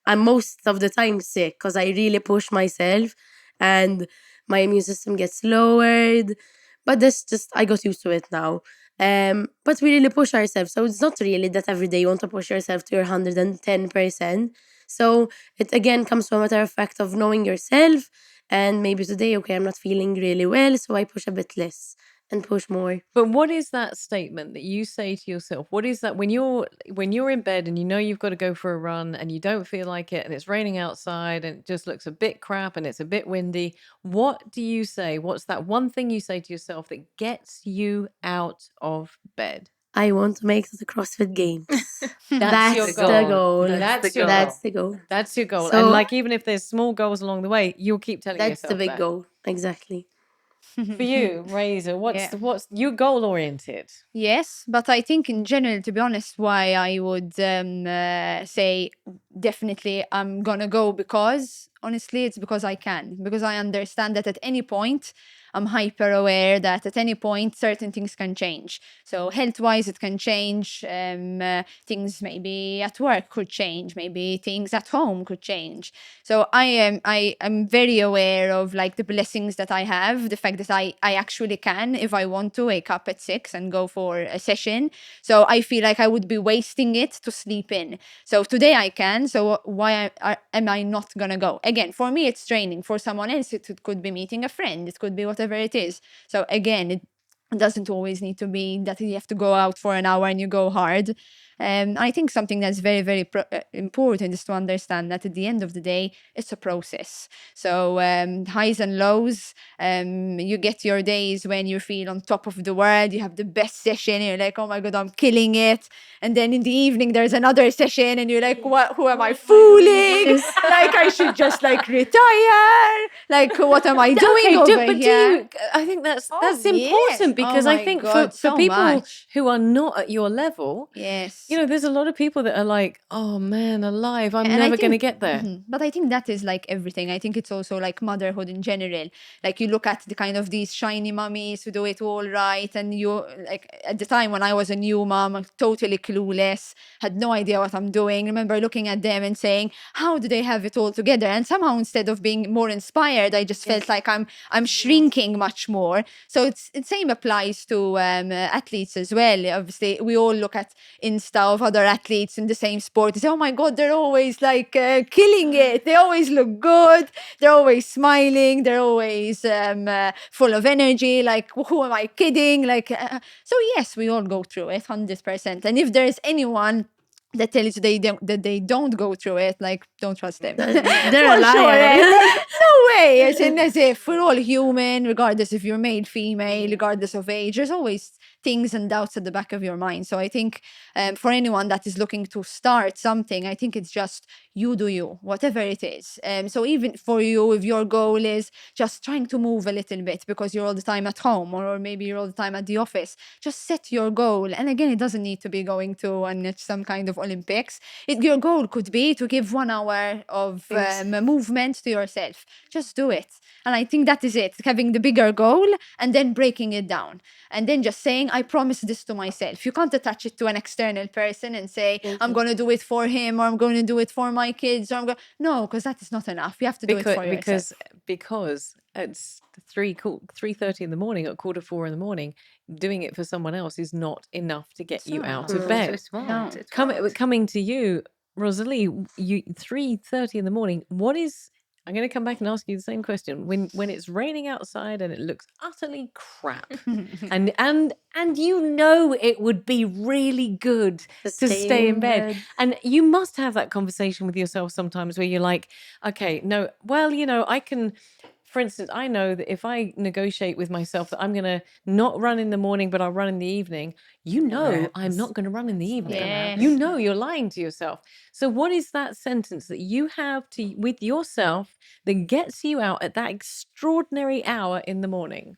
I'm most of the time sick because I really push myself and my immune system gets lowered. But that's just, I got used to it now. But we really push ourselves. So it's not really that every day you want to push yourself to your 110%. So it again comes from a matter of fact of knowing yourself. And maybe today, okay, I'm not feeling really well, so I push a bit less and push more. But what is that statement that you say to yourself? What is that when you're in bed and you know you've got to go for a run and you don't feel like it and it's raining outside and it just looks a bit crap and it's a bit windy? What do you say? What's that one thing you say to yourself that gets you out of bed? I want to make the CrossFit Games. That's your the goal. goal. That's your That's goal. the goal. That's your goal. So- and like even if there's small goals along the way, you'll keep telling That's yourself the big that. goal. Exactly. For you, Raissa, Yeah. what's you goal oriented? Yes, but I think in general, to be honest, why I would say definitely I'm gonna go because honestly, it's because I can. Because I understand that at any point, I'm hyper aware that at any point certain things can change. So health-wise, it can change. Things maybe at work could change. Maybe things at home could change. So I am very aware of like the blessings that I have, the fact that I actually can, if I want to, wake up at 6 and go for a session. So I feel like I would be wasting it to sleep in. So today I can. So why am I not gonna go? Again, for me, it's training. For someone else, it could be meeting a friend. It could be whatever it is. So again, it doesn't always need to be that you have to go out for an hour and you go hard. I think something that's very, very important is to understand that at the end of the day, it's a process. So highs and lows, you get your days when you feel on top of the world, you have the best session, and you're like, oh my God, I'm killing it. And then in the evening, there's another session, and you're like, what? Who am I fooling? Like, I should just like retire. Like, what am I doing over here? I think that's yes. important because Oh I my think God, for so people much. who are not at your level, Yes. there's a lot of people that are like, oh man, alive, I'm And I never going to think- get there. But I think that is like everything. I think it's also like motherhood in general. Like you look at the kind of these shiny mummies who do it all right. And you like at the time when I was a new mom, totally clueless, had no idea what I'm doing. Remember looking at them and saying, how do they have it all together? And somehow instead of being more inspired, I just felt like I'm shrinking much more. So it's same applies to athletes as well. Obviously, we all look at Insta of other athletes in the same sport and say, oh my God, they're always like killing it. They always look good. They're always smiling. They're always full of energy. Like, who am I kidding? Like, so yes, we all go through it 100%. And if there's anyone that tells you that they don't go through it, like, don't trust them. They're a For liar. sure, eh? No way. As if we're all human, regardless if you're male, female, regardless of age. There's always things and doubts at the back of your mind. So I think for anyone that is looking to start something, I think it's just you do you, whatever it is. So even for you, if your goal is just trying to move a little bit because you're all the time at home, or maybe you're all the time at the office, just set your goal. And again, it doesn't need to be going to some kind of Olympics. Your goal could be to give 1 hour of movement to yourself. Just do it. And I think that is it, having the bigger goal and then breaking it down. And then just saying, I promise this to myself. You can't attach it to an external person and say, I'm going to do it for him, or I'm going to do it for my kids. Or no, because that is not enough. You have to do it for yourself. Because it's 3:30 in the morning, at 3:45 in the morning, doing it for someone else is not enough to get you out of bed. Coming to you, Rosalie, you 3:30 in the morning. I'm going to come back and ask you the same question. When it's raining outside and it looks utterly crap, and it would be really good to stay in bed. And you must have that conversation with yourself sometimes where you're like, okay, no, well, I can. For instance, I know that if I negotiate with myself that I'm going to not run in the morning, but I'll run in the evening, I'm not going to run in the evening. Yes. You're lying to yourself. So what is that sentence that you have with yourself that gets you out at that extraordinary hour in the morning?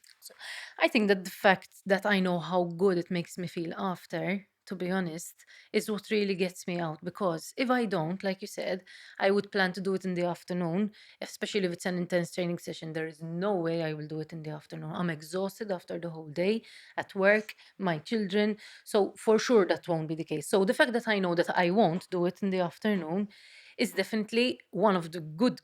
I think that the fact that I know how good it makes me feel after, to be honest, is what really gets me out. Because if I don't, like you said, I would plan to do it in the afternoon, especially if it's an intense training session. There is no way I will do it in the afternoon. I'm exhausted after the whole day at work, my children. So for sure that won't be the case. So the fact that I know that I won't do it in the afternoon is definitely one of the good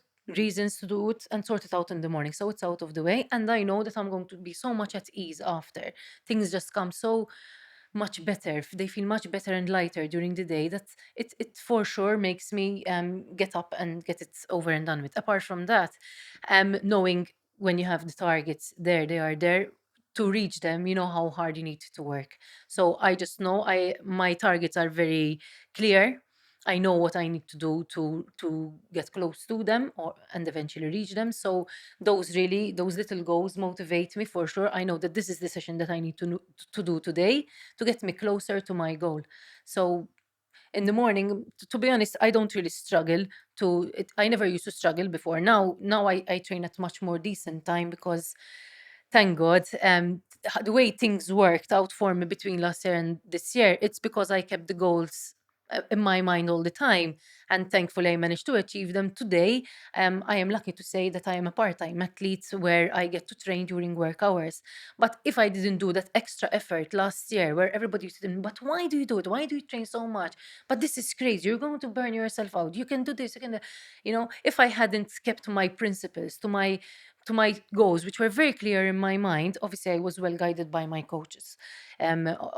reasons to do it and sort it out in the morning, so it's out of the way, and I know that I'm going to be so much at ease after. Things just come so much better. They feel much better and lighter during the day. That it for sure makes me get up and get it over and done with. Apart from that, knowing when you have the targets there, they are there. To reach them, you know how hard you need to work. So I just know my targets are very clear. I know what I need to do to get close to them and eventually reach them. So those little goals motivate me for sure. I know that this is the session that I need to do today to get me closer to my goal. So in the morning, to be honest, I don't really struggle I never used to struggle before. Now I train at much more decent time because thank God, the way things worked out for me between last year and this year, it's because I kept the goals in my mind all the time, and thankfully I managed to achieve them today. I am lucky to say that I am a part-time athlete where I get to train during work hours. But if I didn't do that extra effort last year, where everybody used to tell me, but why do you do it? Why do you train so much? But this is crazy. You're going to burn yourself out. You can do this. You can, if I hadn't kept my principles to my goals, which were very clear in my mind. Obviously, I was well guided by my coaches.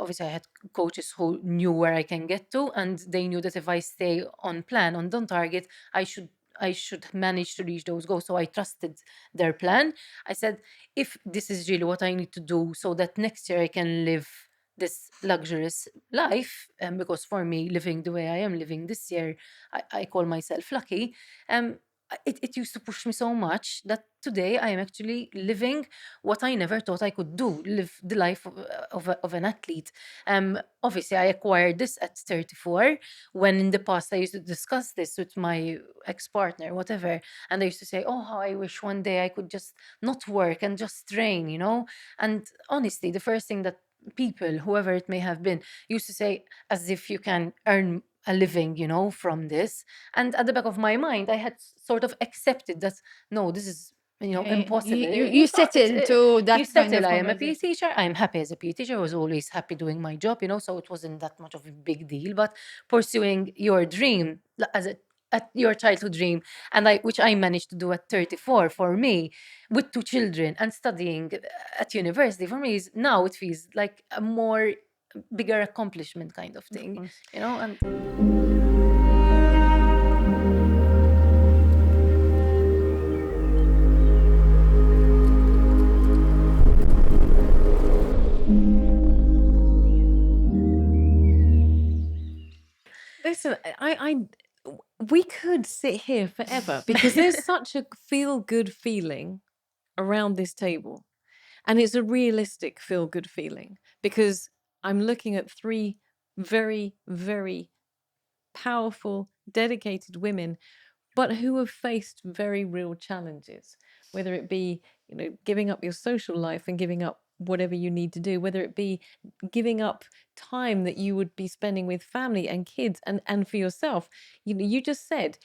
Obviously, I had coaches who knew where I can get to, and they knew that if I stay on plan, on target, I should manage to reach those goals. So I trusted their plan. I said, if this is really what I need to do so that next year I can live this luxurious life, because for me, living the way I am living this year, I call myself lucky. It used to push me so much that today I am actually living what I never thought I could do, live the life of an athlete. Obviously, I acquired this at 34, when in the past I used to discuss this with my ex-partner, whatever, and I used to say, oh, how I wish one day I could just not work and just train, And honestly, the first thing that people, whoever it may have been, used to say, as if you can earn a living, from this. And at the back of my mind, I had sort of accepted that, no, this is, impossible. You settle to that. You settle. I am a PE teacher. I'm happy as a PE teacher. I was always happy doing my job, so it wasn't that much of a big deal. But pursuing your dream at your childhood dream, which I managed to do at 34 for me, with 2 children and studying at university, for me now it feels like a more bigger accomplishment kind of thing, and Listen, we could sit here forever because there's such a feel-good feeling around this table, and it's a realistic feel-good feeling because I'm looking at three very, very powerful, dedicated women, but who have faced very real challenges, whether it be, giving up your social life and giving up whatever you need to do, whether it be giving up time that you would be spending with family and kids and for yourself. You just said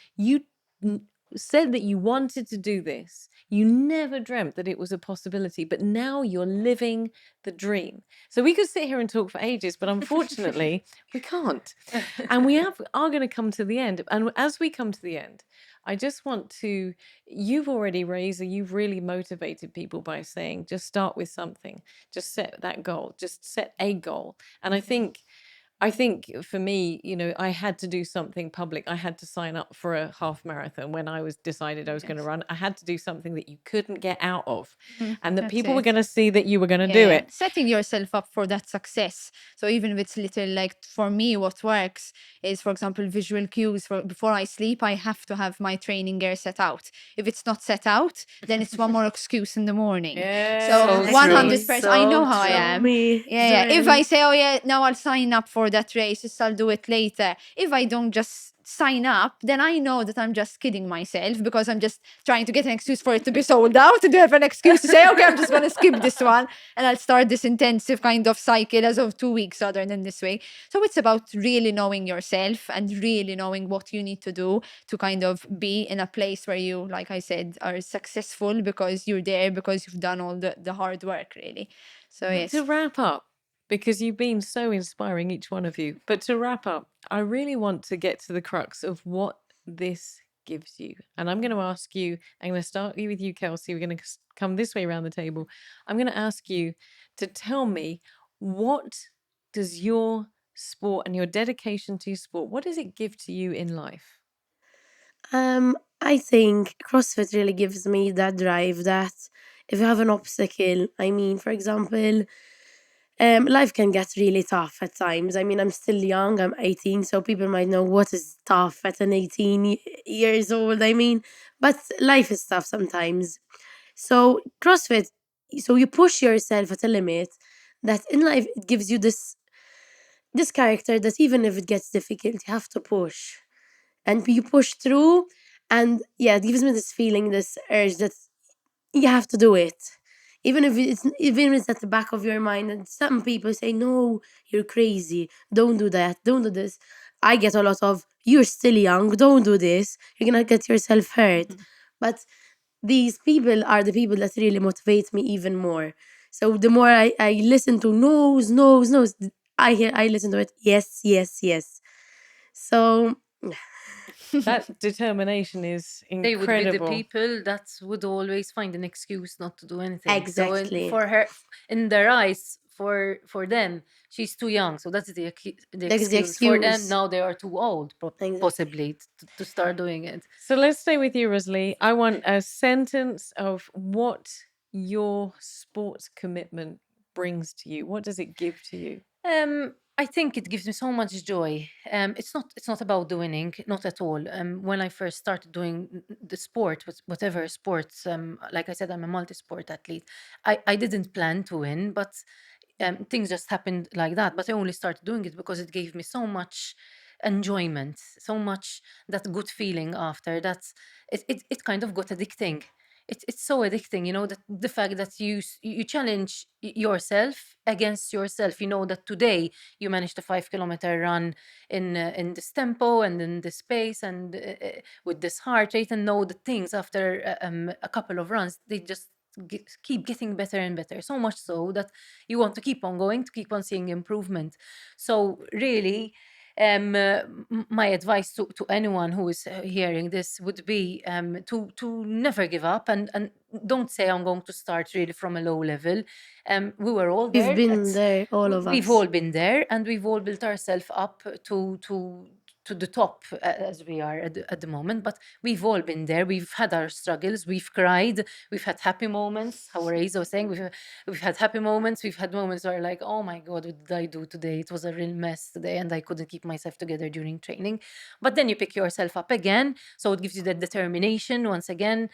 said that you wanted to do this. You never dreamt that it was a possibility, but now you're living the dream. So we could sit here and talk for ages, but unfortunately we can't. And we are going to come to the end. And as we come to the end, I just want to, you've already, Raissa, you've really motivated people by saying, just start with something, just set that goal, just set a goal. And I think for me, I had to do something public. I had to sign up for a half marathon when I decided I was going to run. I had to do something that you couldn't get out of, and that people were going to see that you were going to do it. Setting yourself up for that success. So even if it's little, like for me, what works is, for example, visual cues. Before I sleep, I have to have my training gear set out. If it's not set out, then it's one more excuse in the morning. So 100%, I know how I am. If I say, oh yeah, now I'll sign up for that race, I'll do it later. If I don't just sign up, then I know that I'm just kidding myself, because I'm just trying to get an excuse for it to be sold out, to have an excuse to say, okay, I'm just going to skip this one and I'll start this intensive kind of cycle as of 2 weeks rather than this way. So it's about really knowing yourself and really knowing what you need to do to kind of be in a place where you, like I said, are successful because you're there, because you've done all the hard work, really. So yes. To wrap up, because you've been so inspiring, each one of you, but to wrap up, I really want to get to the crux of what this gives you. And I'm going to ask you, I'm going to start with you, Kelsey. We're going to come this way around the table. I'm going to ask you to tell me, what does your sport and your dedication to sport, what does it give to you in life? I think CrossFit really gives me that drive that if you have an obstacle, for example, life can get really tough at times. I'm still young, I'm 18, so people might know what is tough at an 18 years old. But life is tough sometimes. So CrossFit, so you push yourself at a limit that in life it gives you this character that even if it gets difficult, you have to push. And you push through, and it gives me this feeling, this urge that you have to do it. Even if it's at the back of your mind, and some people say, no, you're crazy, don't do that, don't do this. I get a lot of, you're still young, don't do this, you're gonna get yourself hurt. But these people are the people that really motivate me even more. So the more I listen to no's, I listen to it, yes. So that determination is incredible. They would be the people that would always find an excuse not to do anything. Exactly. So for her, in their eyes, for them, she's too young. So that's the excuse. For them, now they are too old, possibly, to start doing it. So let's stay with you, Rosalie. I want a sentence of what your sports commitment brings to you. What does it give to you? I think it gives me so much joy. It's not about the winning, not at all. When I first started doing the sport, whatever sports, like I said, I'm a multi-sport athlete. I didn't plan to win, but things just happened like that. But I only started doing it because it gave me so much enjoyment, so much that good feeling after that. It kind of got addicting. It's so addicting, that the fact that you challenge yourself against yourself. That today you managed a 5-kilometer run in this tempo and in this pace and with this heart rate, and know that things after a couple of runs, they just keep getting better and better. So much so that you want to keep on going, to keep on seeing improvement. So really, my advice to anyone who is hearing this would be to never give up, and don't say I'm going to start really from a low level. We were all there. We've been there, all of us. We've all been there, and we've all built ourselves up to to the top as we are at the moment, but we've all been there. We've had our struggles, we've cried, we've had happy moments. How Raissa was saying, we've had happy moments, we've had moments where like, oh my God, what did I do today? It was a real mess today and I couldn't keep myself together during training. But then you pick yourself up again, so it gives you that determination once again.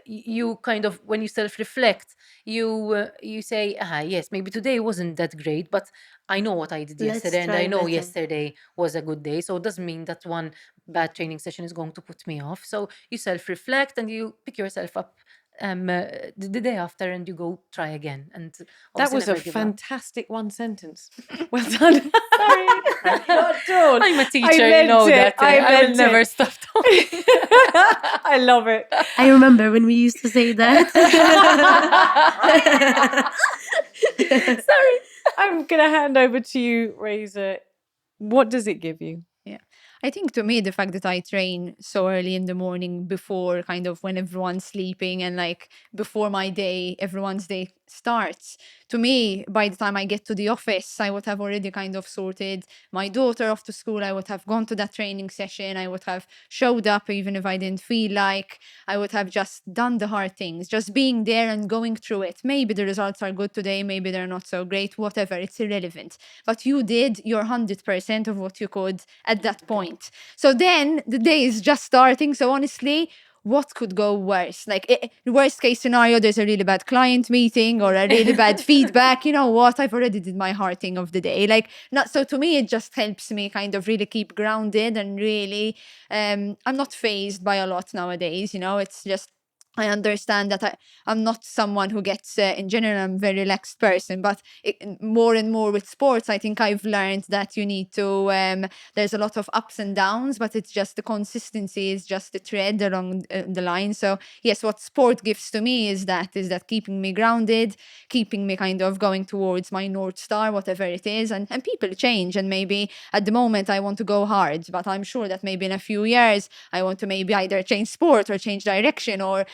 You kind of, when you self-reflect, you say, yes, maybe today wasn't that great, but I know what I did Let's yesterday, and try I know better. yesterday was a good day. So it doesn't mean that one bad training session is going to put me off. So you self-reflect and you pick yourself up the day after, and you go try again. And That obviously was a never give up. fantastic one sentence. Well done. Sorry. Not at all. I'm a teacher, I you meant know it. that. I I will meant never it. stop talking. I love it. I remember when we used to say that. Sorry. I'm going to hand over to you, Raissa. What does it give you? Yeah. I think to me, the fact that I train so early in the morning before kind of when everyone's sleeping and like before my day, everyone's day starts. To me, by the time I get to the office, I would have already kind of sorted my daughter off to school. I would have gone to that training session. I would have showed up even if I didn't feel like. I would have just done the hard things, just being there and going through it. Maybe the results are good today, maybe they're not so great, whatever, it's irrelevant. But you did your 100% of what you could at that point. So then the day is just starting. So honestly, what could go worse? Like, worst case scenario, there's a really bad client meeting or a really bad feedback. You know what? I've already did my hard thing of the day. Like, not so to me, it just helps me kind of really keep grounded and really, I'm not fazed by a lot nowadays. You know, it's just, I understand that I'm not someone who gets, in general, I'm a very relaxed person, but more and more with sports, I think I've learned that you need to, there's a lot of ups and downs, but it's just the consistency is just the thread along the line. So yes, what sport gives to me is that keeping me grounded, keeping me kind of going towards my North Star, whatever it is. And people change. And maybe at the moment I want to go hard, but I'm sure that maybe in a few years I want to maybe either change sport or change direction or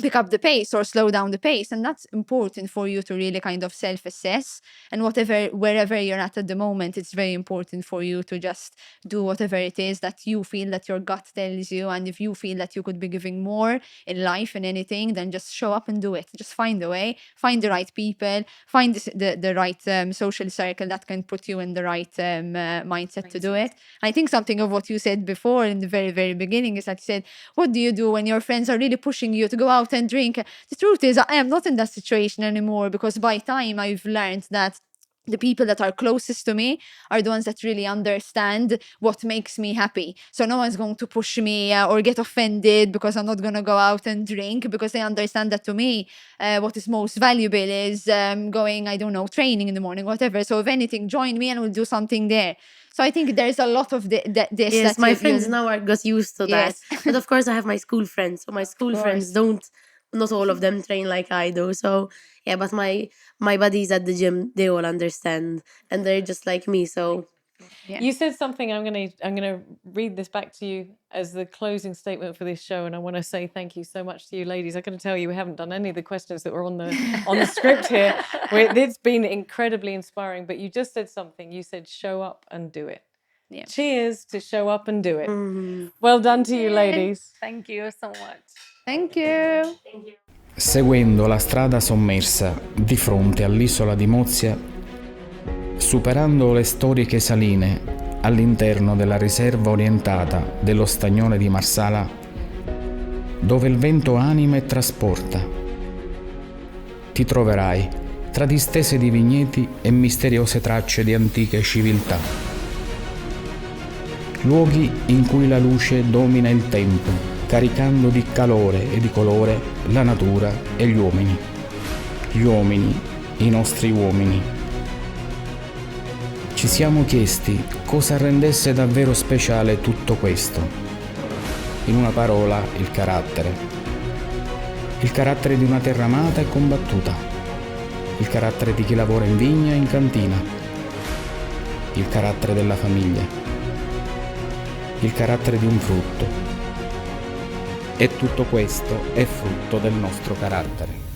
pick up the pace or slow down the pace. And that's important for you to really kind of self-assess. And wherever you're at the moment, it's very important for you to just do whatever it is that you feel that your gut tells you. And if you feel that you could be giving more in life and anything, then just show up and do it. Just find a way, find the right people, find the right social circle that can put you in the right mindset to do it. I think something of what you said before in the very, very beginning is that you said, what do you do when your friends are really pushing you to go out and drink? The truth is, I am not in that situation anymore, because by time I've learned that the people that are closest to me are the ones that really understand what makes me happy. So no one's going to push me or get offended because I'm not going to go out and drink, because they understand that to me, what is most valuable is going, I don't know, training in the morning, whatever. So if anything, join me and we'll do something there. So I think there's a lot of this. Yes, my friends now are got used to that. Yes. But of course, I have my school friends. So my school friends not all of them train like I do. So yeah, but my buddies at the gym, they all understand, and they're just like me. So Yeah. You said something. I'm gonna read this back to you as the closing statement for this show, and I want to say thank you so much to you, ladies. I'm going to tell you we haven't done any of the questions that were on the script here. It's been incredibly inspiring. But you just said something. You said show up and do it. Yeah. Cheers to show up and do it. Well done to you, ladies. Thank you so much. Thank you. Seguendo la strada sommersa di fronte all'isola di Mozia, superando le storiche saline all'interno della riserva orientata dello stagnone di Marsala, dove il vento anima e trasporta, ti troverai tra distese di vigneti e misteriose tracce di antiche civiltà. Luoghi in cui la luce domina il tempo, caricando di calore e di colore la natura e gli uomini. Gli uomini, i nostri uomini. Ci siamo chiesti cosa rendesse davvero speciale tutto questo. In una parola, il carattere. Il carattere di una terra amata e combattuta. Il carattere di chi lavora in vigna e in cantina. Il carattere della famiglia. Il carattere di un frutto. E tutto questo è frutto del nostro carattere.